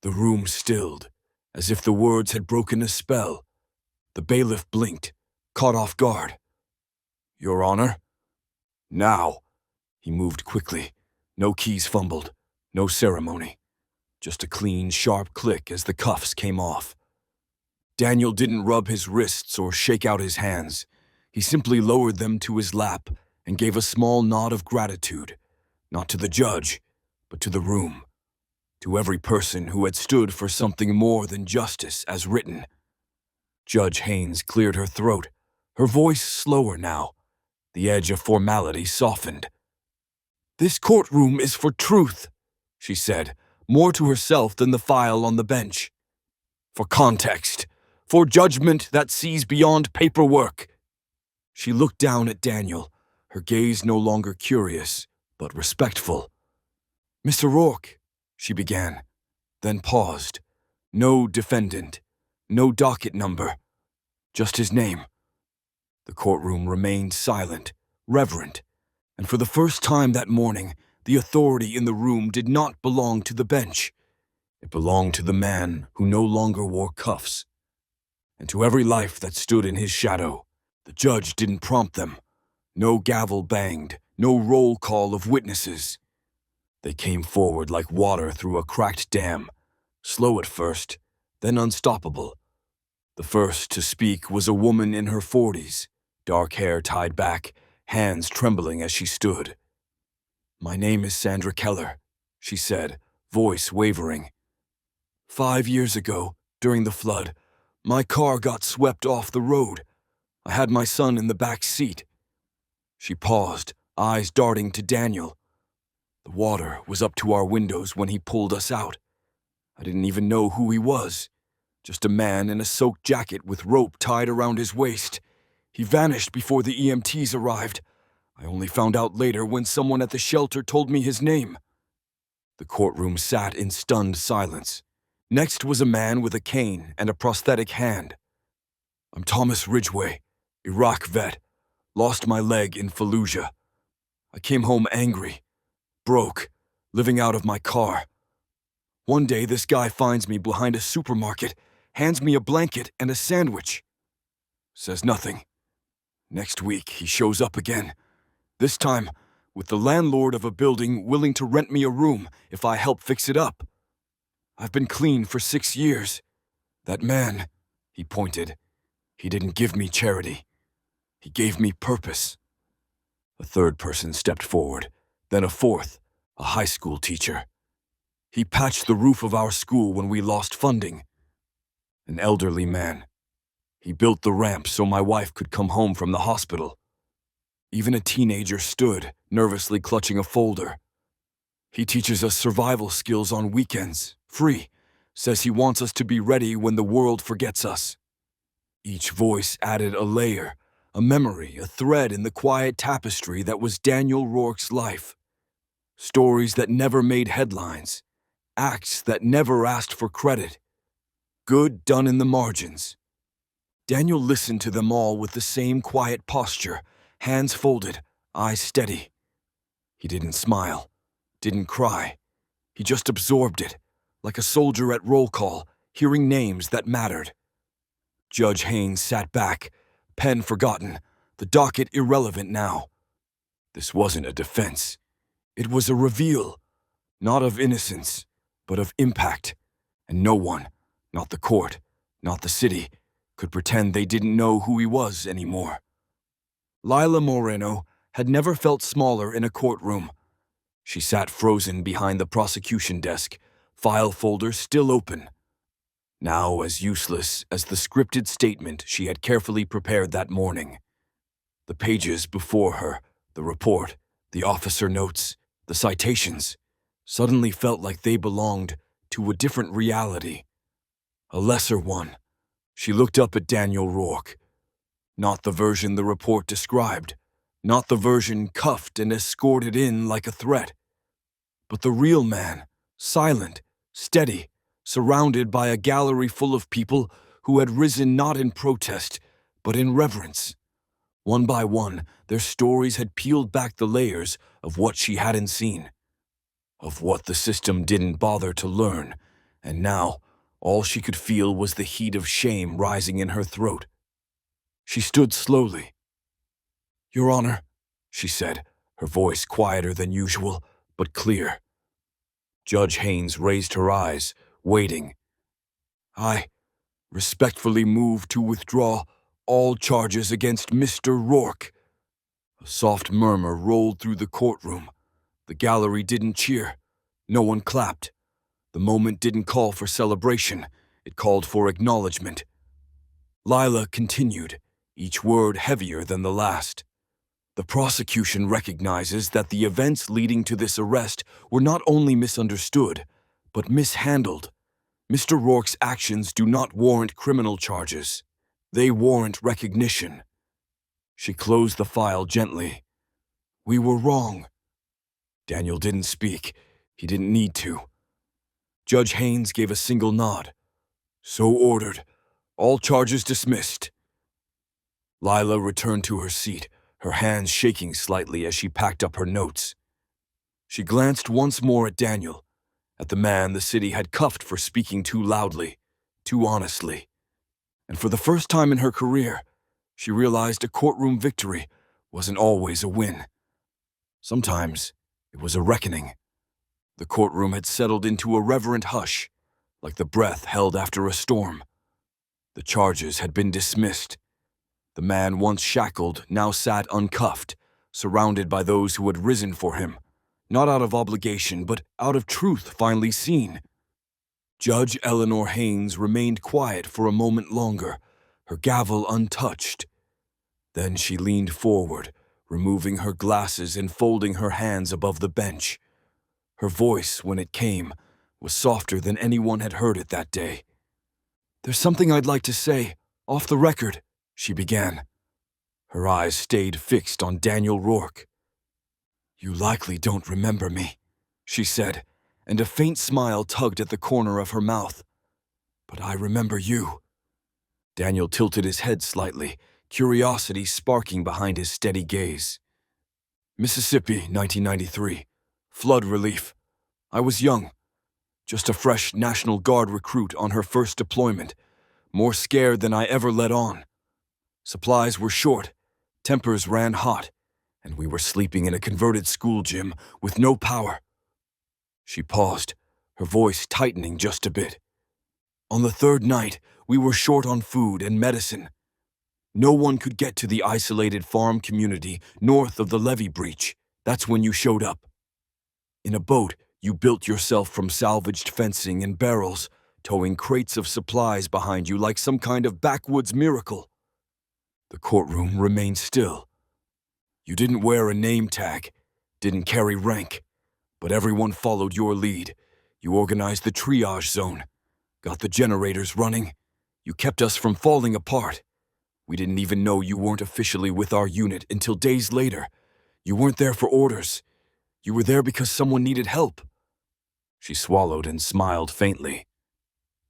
The room stilled, as if the words had broken a spell. The bailiff blinked, caught off guard. "Your Honor?" "Now." He moved quickly. No keys fumbled. No ceremony. Just a clean, sharp click as the cuffs came off. Daniel didn't rub his wrists or shake out his hands. He simply lowered them to his lap and gave a small nod of gratitude, not to the judge, but to the room, to every person who had stood for something more than justice as written. Judge Haynes cleared her throat, her voice slower now. The edge of formality softened. "This courtroom is for truth," she said, more to herself than the file on the bench. "For context, for judgment that sees beyond paperwork." She looked down at Daniel, her gaze no longer curious, but respectful. "Mr. Rourke," she began, then paused. No defendant, no docket number, just his name. The courtroom remained silent, reverent, and for the first time that morning, the authority in the room did not belong to the bench. It belonged to the man who no longer wore cuffs. And to every life that stood in his shadow, the judge didn't prompt them. No gavel banged, no roll call of witnesses. They came forward like water through a cracked dam, slow at first, then unstoppable. The first to speak was a woman in her 40s, dark hair tied back, hands trembling as she stood. "My name is Sandra Keller," she said, voice wavering. "5 years ago, during the flood, my car got swept off the road. I had my son in the back seat." She paused, eyes darting to Daniel. "The water was up to our windows when he pulled us out. I didn't even know who he was. Just a man in a soaked jacket with rope tied around his waist. He vanished before the EMTs arrived. I only found out later when someone at the shelter told me his name." The courtroom sat in stunned silence. Next was a man with a cane and a prosthetic hand. "I'm Thomas Ridgway, Iraq vet. Lost my leg in Fallujah. I came home angry, broke, living out of my car. One day this guy finds me behind a supermarket, hands me a blanket and a sandwich. Says nothing. Next week he shows up again, this time with the landlord of a building willing to rent me a room if I help fix it up. I've been clean for 6 years. That man," he pointed, "he didn't give me charity. He gave me purpose." A third person stepped forward, then a fourth, a high school teacher. "He patched the roof of our school when we lost funding." An elderly man. "He built the ramp so my wife could come home from the hospital." Even a teenager stood, nervously clutching a folder. "He teaches us survival skills on weekends, free. Says he wants us to be ready when the world forgets us." Each voice added a layer, a memory, a thread in the quiet tapestry that was Daniel Rourke's life. Stories that never made headlines, acts that never asked for credit, good done in the margins. Daniel listened to them all with the same quiet posture, hands folded, eyes steady. He didn't smile, didn't cry. He just absorbed it, like a soldier at roll call, hearing names that mattered. Judge Haynes sat back, pen forgotten, the docket irrelevant now. This wasn't a defense. It was a reveal, not of innocence, but of impact. And no one, not the court, not the city, could pretend they didn't know who he was anymore. Lila Moreno had never felt smaller in a courtroom. She sat frozen behind the prosecution desk, file folder still open. Now as useless as the scripted statement she had carefully prepared that morning. The pages before her, the report, the officer notes, the citations, suddenly felt like they belonged to a different reality. A lesser one. She looked up at Daniel Rourke. Not the version the report described, not the version cuffed and escorted in like a threat, but the real man, silent, steady, surrounded by a gallery full of people who had risen not in protest, but in reverence. One by one, their stories had peeled back the layers of what she hadn't seen, of what the system didn't bother to learn, and now all she could feel was the heat of shame rising in her throat. She stood slowly. "Your Honor," she said, her voice quieter than usual, but clear. Judge Haynes raised her eyes, waiting. "I respectfully move to withdraw all charges against Mr. Rourke." A soft murmur rolled through the courtroom. The gallery didn't cheer. No one clapped. The moment didn't call for celebration. It called for acknowledgement. Lila continued, each word heavier than the last. "The prosecution recognizes that the events leading to this arrest were not only misunderstood, but mishandled. Mr. Rourke's actions do not warrant criminal charges. They warrant recognition." She closed the file gently. "We were wrong." Daniel didn't speak. He didn't need to. Judge Haynes gave a single nod. "So ordered. All charges dismissed." Lila returned to her seat, her hands shaking slightly as she packed up her notes. She glanced once more at Daniel, at the man the city had cuffed for speaking too loudly, too honestly. And for the first time in her career, she realized a courtroom victory wasn't always a win. Sometimes it was a reckoning. The courtroom had settled into a reverent hush, like the breath held after a storm. The charges had been dismissed. The man once shackled now sat uncuffed, surrounded by those who had risen for him, not out of obligation, but out of truth finally seen. Judge Eleanor Haynes remained quiet for a moment longer, her gavel untouched. Then she leaned forward, removing her glasses and folding her hands above the bench. Her voice, when it came, was softer than anyone had heard it that day. "There's something I'd like to say, off the record," she began. Her eyes stayed fixed on Daniel Rourke. "You likely don't remember me," she said, and a faint smile tugged at the corner of her mouth. "But I remember you." Daniel tilted his head slightly, curiosity sparking behind his steady gaze. "Mississippi, 1993. Flood relief. I was young, just a fresh National Guard recruit on her first deployment, more scared than I ever let on. Supplies were short, tempers ran hot, and we were sleeping in a converted school gym with no power." She paused, her voice tightening just a bit. "On the third night, we were short on food and medicine. No one could get to the isolated farm community north of the levee breach. That's when you showed up. In a boat, you built yourself from salvaged fencing and barrels, towing crates of supplies behind you like some kind of backwoods miracle." The courtroom remained still. "You didn't wear a name tag, didn't carry rank, but everyone followed your lead. You organized the triage zone, got the generators running. You kept us from falling apart. We didn't even know you weren't officially with our unit until days later. You weren't there for orders. You were there because someone needed help." She swallowed and smiled faintly.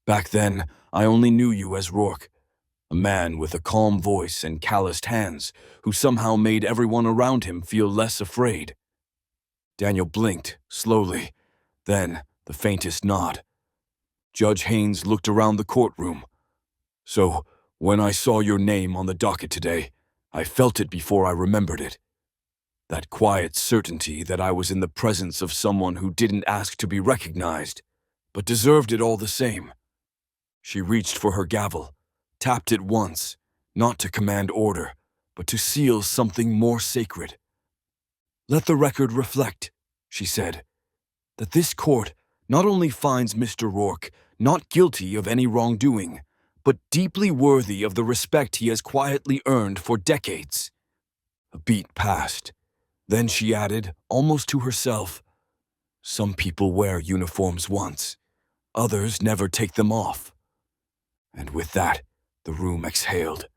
"Back then, I only knew you as Rourke, a man with a calm voice and calloused hands who somehow made everyone around him feel less afraid." Daniel blinked, slowly, then the faintest nod. Judge Haynes looked around the courtroom. "So, when I saw your name on the docket today, I felt it before I remembered it. That quiet certainty that I was in the presence of someone who didn't ask to be recognized, but deserved it all the same." She reached for her gavel, tapped it once, not to command order, but to seal something more sacred. "Let the record reflect," she said, "that this court not only finds Mr. Rourke not guilty of any wrongdoing, but deeply worthy of the respect he has quietly earned for decades." A beat passed. Then she added, almost to herself, "Some people wear uniforms once, others never take them off." And with that, the room exhaled.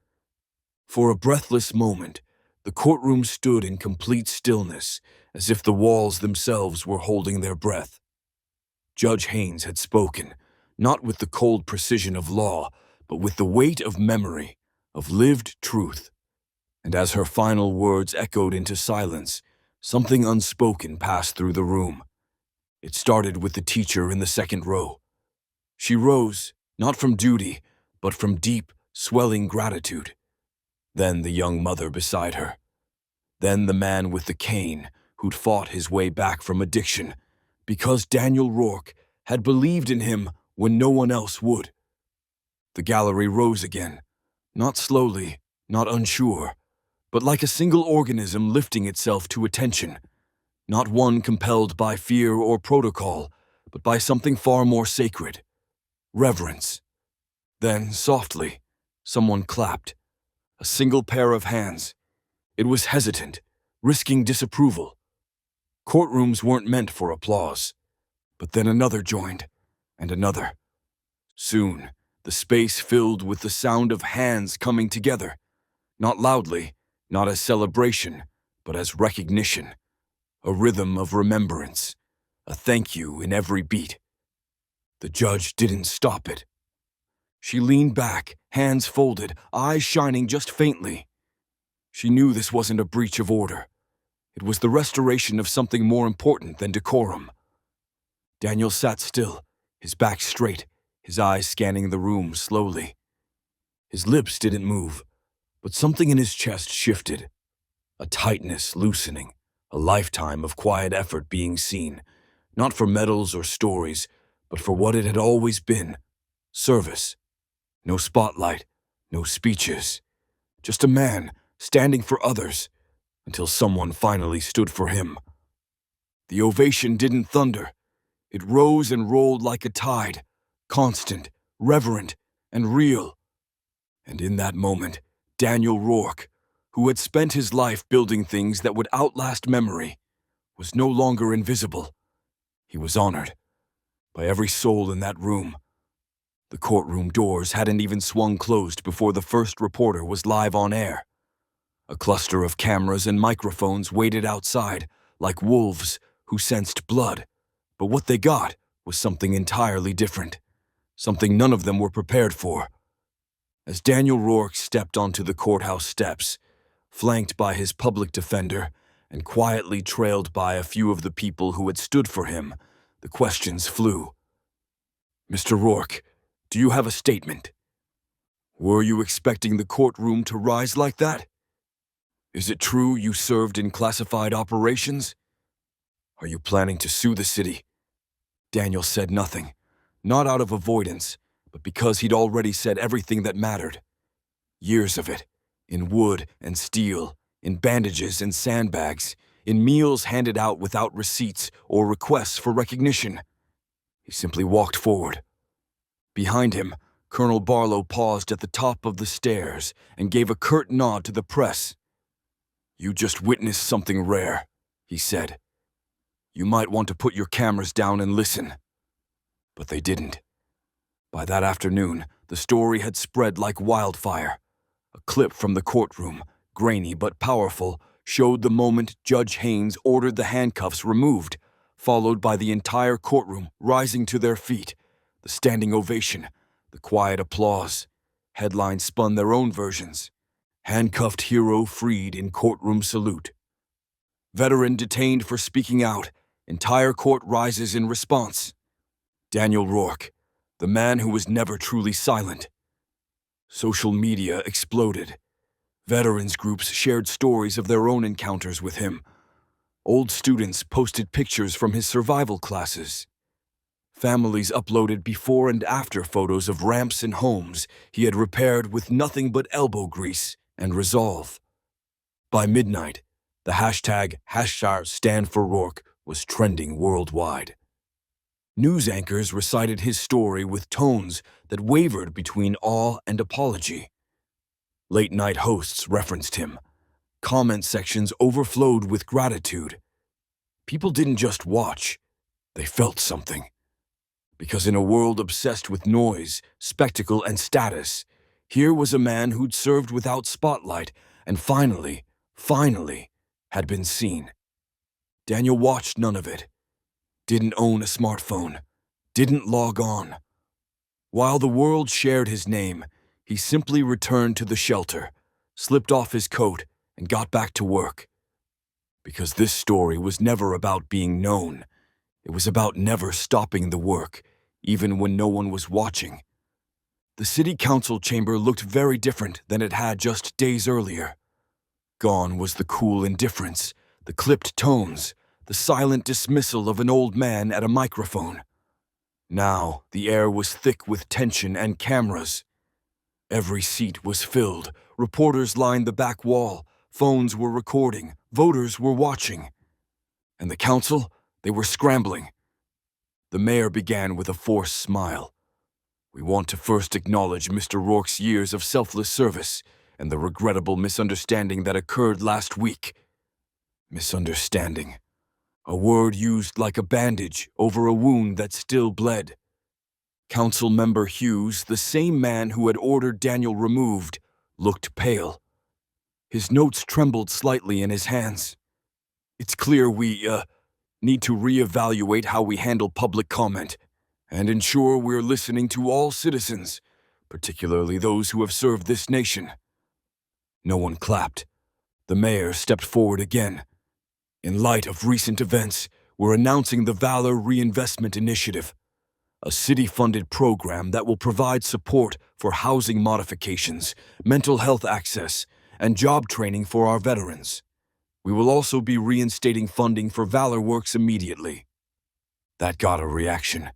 For a breathless moment, the courtroom stood in complete stillness, as if the walls themselves were holding their breath. Judge Haynes had spoken, not with the cold precision of law, but with the weight of memory, of lived truth. And as her final words echoed into silence, something unspoken passed through the room. It started with the teacher in the second row. She rose, not from duty, but from deep, swelling gratitude. Then the young mother beside her. Then the man with the cane who'd fought his way back from addiction because Daniel Rourke had believed in him when no one else would. The gallery rose again, not slowly, not unsure, but like a single organism lifting itself to attention, not one compelled by fear or protocol, but by something far more sacred, reverence. Then, softly, someone clapped. A single pair of hands. It was hesitant, risking disapproval. Courtrooms weren't meant for applause. But then another joined, and another. Soon, the space filled with the sound of hands coming together, not loudly, not as celebration, but as recognition, a rhythm of remembrance, a thank you in every beat. The judge didn't stop it. She leaned back, hands folded, eyes shining just faintly. She knew this wasn't a breach of order. It was the restoration of something more important than decorum. Daniel sat still, his back straight, his eyes scanning the room slowly. His lips didn't move, but something in his chest shifted. A tightness loosening, a lifetime of quiet effort being seen, not for medals or stories, but for what it had always been, service. No spotlight, no speeches, just a man standing for others until someone finally stood for him. The ovation didn't thunder. It rose and rolled like a tide, constant, reverent, and real. And in that moment, Daniel Rourke, who had spent his life building things that would outlast memory, was no longer invisible. He was honored by every soul in that room. The courtroom doors hadn't even swung closed before the first reporter was live on air. A cluster of cameras and microphones waited outside, like wolves who sensed blood. But what they got was something entirely different, something none of them were prepared for. As Daniel Rourke stepped onto the courthouse steps, flanked by his public defender and quietly trailed by a few of the people who had stood for him, the questions flew. "Mr. Rourke, do you have a statement? Were you expecting the courtroom to rise like that? Is it true you served in classified operations? Are you planning to sue the city?" Daniel said nothing, not out of avoidance, but because he'd already said everything that mattered. Years of it, in wood and steel, in bandages and sandbags, in meals handed out without receipts or requests for recognition. He simply walked forward. Behind him, Colonel Barlow paused at the top of the stairs and gave a curt nod to the press. "You just witnessed something rare," he said. "You might want to put your cameras down and listen." But they didn't. By that afternoon, the story had spread like wildfire. A clip from the courtroom, grainy but powerful, showed the moment Judge Haynes ordered the handcuffs removed, followed by the entire courtroom rising to their feet. The standing ovation, the quiet applause. Headlines spun their own versions. Handcuffed hero freed in courtroom salute. Veteran detained for speaking out. Entire court rises in response. Daniel Rourke, the man who was never truly silent. Social media exploded. Veterans groups shared stories of their own encounters with him. Old students posted pictures from his survival classes. Families uploaded before and after photos of ramps and homes he had repaired with nothing but elbow grease and resolve. By midnight, the hashtag #StandForRourke was trending worldwide. News anchors recited his story with tones that wavered between awe and apology. Late-night hosts referenced him. Comment sections overflowed with gratitude. People didn't just watch, they felt something. Because in a world obsessed with noise, spectacle, and status, here was a man who'd served without spotlight and finally, had been seen. Daniel watched none of it. Didn't own a smartphone. Didn't log on. While the world shared his name, he simply returned to the shelter, slipped off his coat, and got back to work. Because this story was never about being known. It was about never stopping the work, even when no one was watching. The city council chamber looked very different than it had just days earlier. Gone was the cool indifference, the clipped tones, the silent dismissal of an old man at a microphone. Now the air was thick with tension and cameras. Every seat was filled, reporters lined the back wall, phones were recording, voters were watching. And the council, they were scrambling. The mayor began with a forced smile. We want to first acknowledge Mr. Rourke's years of selfless service and the regrettable misunderstanding that occurred last week. Misunderstanding. A word used like a bandage over a wound that still bled. Council member Hughes, the same man who had ordered Daniel removed, looked pale. His notes trembled slightly in his hands. It's clear we, need to reevaluate how we handle public comment and ensure we're listening to all citizens, particularly those who have served this nation. No one clapped. The mayor stepped forward again. In light of recent events, we're announcing the Valor Reinvestment Initiative, a city-funded program that will provide support for housing modifications, mental health access, and job training for our veterans. We will also be reinstating funding for Valor Works immediately. That got a reaction.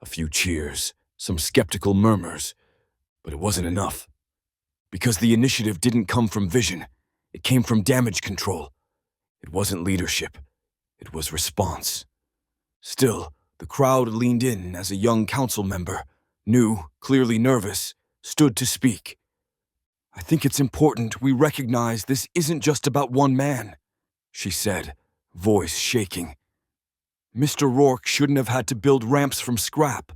A few cheers, some skeptical murmurs, but it wasn't enough. Because the initiative didn't come from vision, it came from damage control. It wasn't leadership, it was response. Still, the crowd leaned in as a young council member, new, clearly nervous, stood to speak. I think it's important we recognize this isn't just about one man, she said, voice shaking. Mr. Rourke shouldn't have had to build ramps from scrap.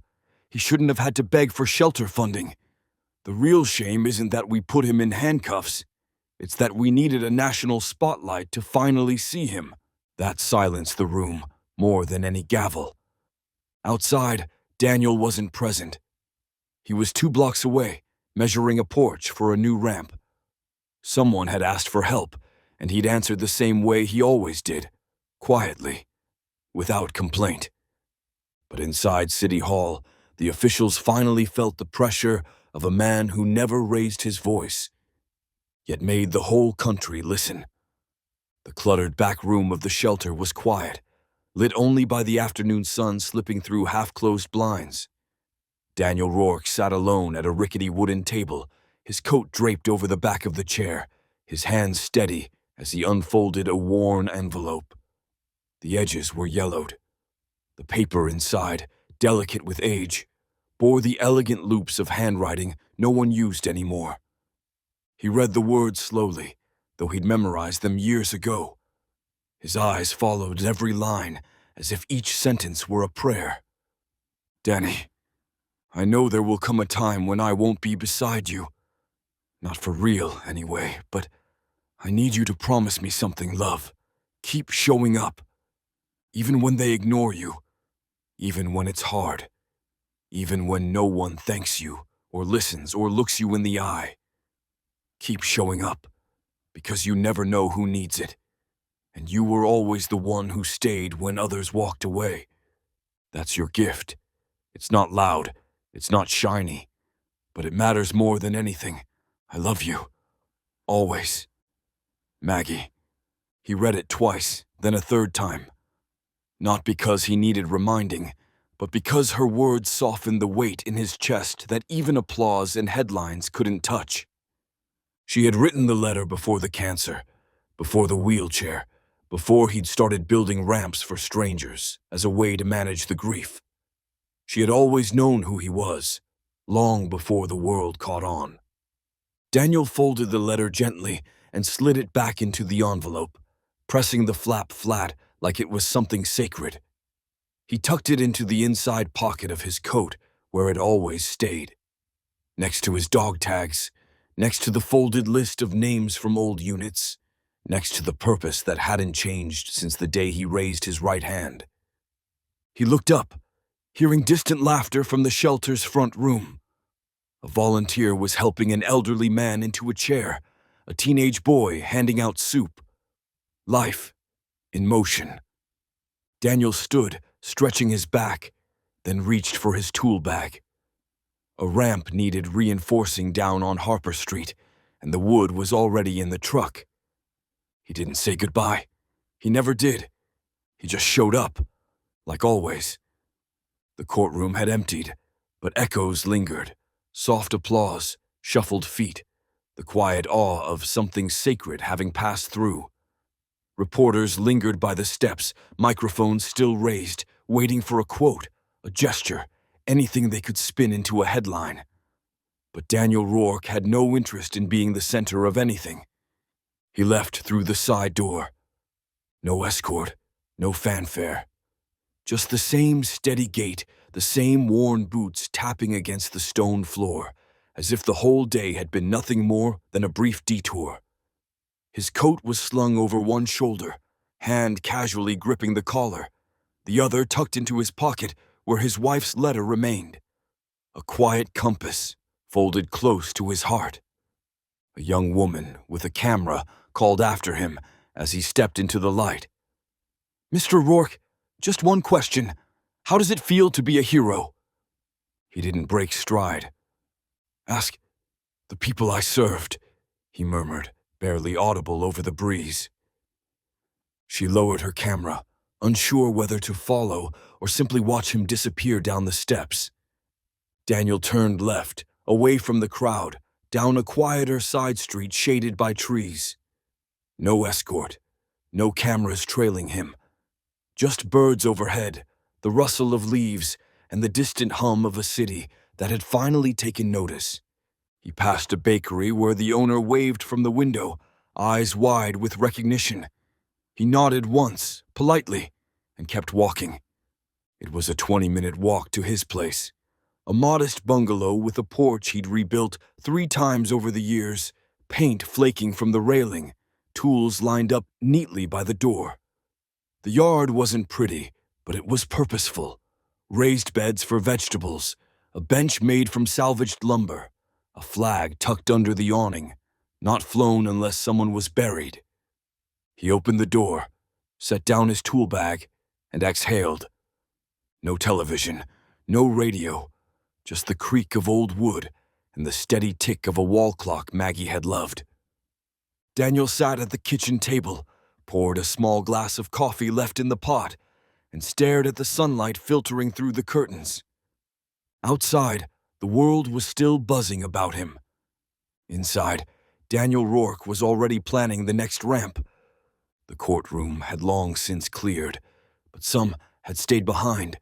He shouldn't have had to beg for shelter funding. The real shame isn't that we put him in handcuffs. It's that we needed a national spotlight to finally see him. That silenced the room more than any gavel. Outside, Daniel wasn't present. He was 2 blocks away, measuring a porch for a new ramp. Someone had asked for help, and he'd answered the same way he always did, quietly, without complaint. But inside City Hall, the officials finally felt the pressure of a man who never raised his voice, yet made the whole country listen. The cluttered back room of the shelter was quiet, lit only by the afternoon sun slipping through half-closed blinds. Daniel Rourke sat alone at a rickety wooden table, his coat draped over the back of the chair, his hands steady as he unfolded a worn envelope. The edges were yellowed. The paper inside, delicate with age, bore the elegant loops of handwriting no one used anymore. He read the words slowly, though he'd memorized them years ago. His eyes followed every line, as if each sentence were a prayer. Danny, I know there will come a time when I won't be beside you. Not for real, anyway, but I need you to promise me something, love. Keep showing up. Even when they ignore you. Even when it's hard. Even when no one thanks you, or listens, or looks you in the eye. Keep showing up, because you never know who needs it. And you were always the one who stayed when others walked away. That's your gift. It's not loud, it's not shiny, but it matters more than anything. I love you. Always. Maggie. He read it twice, then a third time. Not because he needed reminding, but because her words softened the weight in his chest that even applause and headlines couldn't touch. She had written the letter before the cancer, before the wheelchair, before he'd started building ramps for strangers as a way to manage the grief. She had always known who he was, long before the world caught on. Daniel folded the letter gently and slid it back into the envelope, pressing the flap flat like it was something sacred. He tucked it into the inside pocket of his coat, where it always stayed. Next to his dog tags, next to the folded list of names from old units, next to the purpose that hadn't changed since the day he raised his right hand. He looked up, hearing distant laughter from the shelter's front room. A volunteer was helping an elderly man into a chair, a teenage boy handing out soup. Life, in motion. Daniel stood, stretching his back, then reached for his tool bag. A ramp needed reinforcing down on Harper Street, and the wood was already in the truck. He didn't say goodbye. He never did. He just showed up, like always. The courtroom had emptied, but echoes lingered. Soft applause, shuffled feet, the quiet awe of something sacred having passed through. Reporters lingered by the steps, microphones still raised, waiting for a quote, a gesture, anything they could spin into a headline. But Daniel Rourke had no interest in being the center of anything. He left through the side door. No escort, no fanfare. Just the same steady gait, the same worn boots tapping against the stone floor, as if the whole day had been nothing more than a brief detour. His coat was slung over one shoulder, hand casually gripping the collar, the other tucked into his pocket where his wife's letter remained. A quiet compass, folded close to his heart. A young woman with a camera called after him as he stepped into the light. "Mr. Rourke, just one question. How does it feel to be a hero?" He didn't break stride. "Ask the people I served," he murmured, barely audible over the breeze. She lowered her camera, unsure whether to follow or simply watch him disappear down the steps. Daniel turned left, away from the crowd, down a quieter side street shaded by trees. No escort, no cameras trailing him. Just birds overhead, the rustle of leaves, and the distant hum of a city that had finally taken notice. He passed a bakery where the owner waved from the window, eyes wide with recognition. He nodded once, politely, and kept walking. It was a 20-minute walk to his place. A modest bungalow with a porch he'd rebuilt 3 times over the years, paint flaking from the railing, tools lined up neatly by the door. The yard wasn't pretty, but it was purposeful. Raised beds for vegetables, a bench made from salvaged lumber, a flag tucked under the awning, not flown unless someone was buried. He opened the door, set down his tool bag, and exhaled. No television, no radio, just the creak of old wood and the steady tick of a wall clock Maggie had loved. Daniel sat at the kitchen table, poured a small glass of coffee left in the pot, and stared at the sunlight filtering through the curtains. Outside, the world was still buzzing about him. Inside, Daniel Rourke was already planning the next ramp. The courtroom had long since cleared, but some had stayed behind,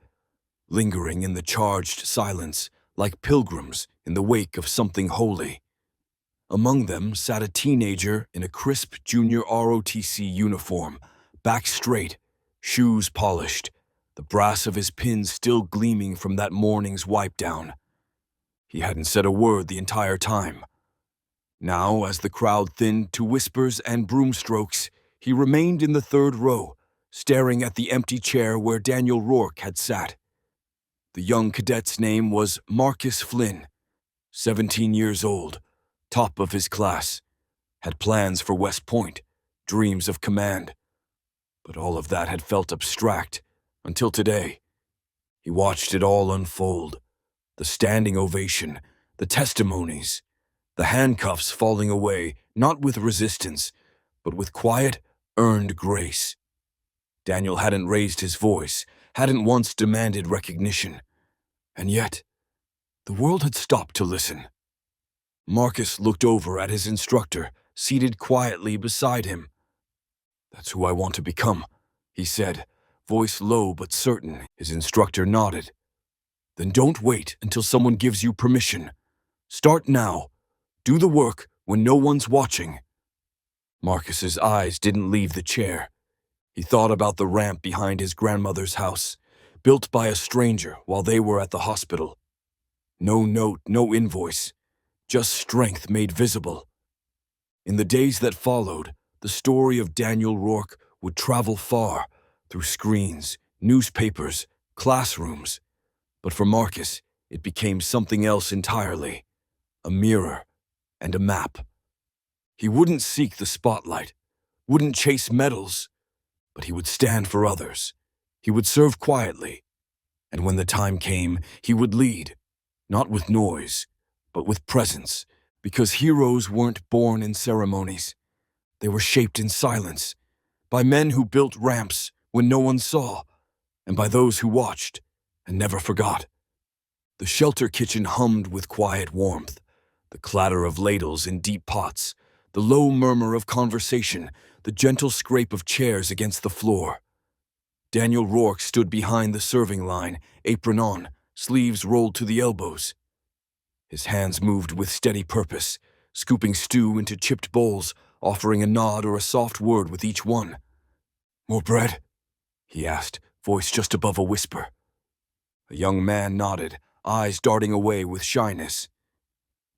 lingering in the charged silence like pilgrims in the wake of something holy. Among them sat a teenager in a crisp junior ROTC uniform, back straight, shoes polished, the brass of his pins still gleaming from that morning's wipe down. He hadn't said a word the entire time. Now, as the crowd thinned to whispers and broomstrokes, he remained in the third row, staring at the empty chair where Daniel Rourke had sat. The young cadet's name was Marcus Flynn, 17 years old, top of his class, had plans for West Point, dreams of command. But all of that had felt abstract until today. He watched it all unfold, the standing ovation, the testimonies, the handcuffs falling away, not with resistance, but with quiet, earned grace. Daniel hadn't raised his voice, hadn't once demanded recognition. And yet, the world had stopped to listen. Marcus looked over at his instructor, seated quietly beside him. "That's who I want to become," he said, voice low but certain. His instructor nodded. "Then don't wait until someone gives you permission. Start now. Do the work when no one's watching." Marcus's eyes didn't leave the chair. He thought about the ramp behind his grandmother's house, built by a stranger while they were at the hospital. No note, no invoice, just strength made visible. In the days that followed, the story of Daniel Rourke would travel far, through screens, newspapers, classrooms. But for Marcus, it became something else entirely, a mirror and a map. He wouldn't seek the spotlight, wouldn't chase medals, but he would stand for others. He would serve quietly, and when the time came, he would lead. Not with noise, but with presence, because heroes weren't born in ceremonies. They were shaped in silence, by men who built ramps when no one saw, and by those who watched and never forgot. The shelter kitchen hummed with quiet warmth, the clatter of ladles in deep pots, the low murmur of conversation, the gentle scrape of chairs against the floor. Daniel Rourke stood behind the serving line, apron on, sleeves rolled to the elbows. His hands moved with steady purpose, scooping stew into chipped bowls, offering a nod or a soft word with each one. "More bread?" he asked, voice just above a whisper. A young man nodded, eyes darting away with shyness.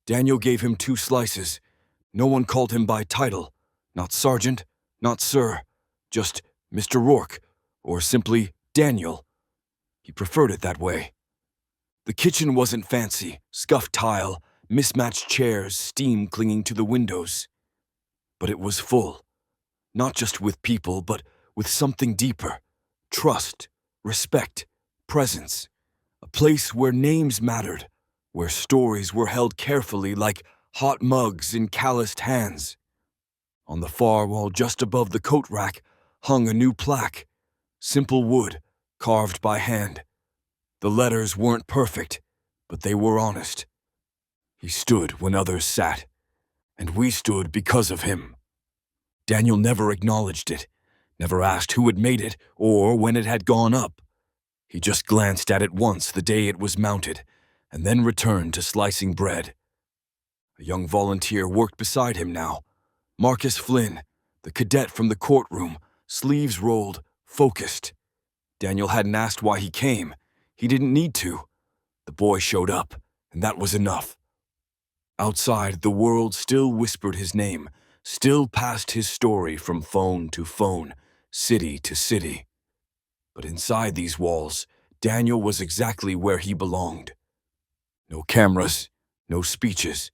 Daniel gave him 2 slices. No one called him by title. Not Sergeant, not Sir, just Mr. Rourke, or simply Daniel. He preferred it that way. The kitchen wasn't fancy, scuffed tile, mismatched chairs, steam clinging to the windows. But it was full, not just with people, but with something deeper. Trust, respect, presence. A place where names mattered, where stories were held carefully like hot mugs in calloused hands. On the far wall just above the coat rack hung a new plaque, simple wood, carved by hand. The letters weren't perfect, but they were honest. He stood when others sat, and we stood because of him. Daniel never acknowledged it, never asked who had made it or when it had gone up. He just glanced at it once the day it was mounted, and then returned to slicing bread. A young volunteer worked beside him now. Marcus Flynn, the cadet from the courtroom, sleeves rolled, focused. Daniel hadn't asked why he came. He didn't need to. The boy showed up, and that was enough. Outside, the world still whispered his name, still passed his story from phone to phone, city to city. But inside these walls, Daniel was exactly where he belonged. No cameras, no speeches,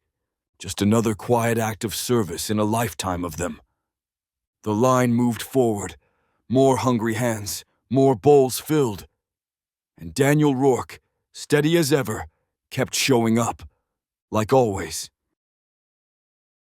just another quiet act of service in a lifetime of them. The line moved forward, more hungry hands, more bowls filled. And Daniel Rourke, steady as ever, kept showing up, like always.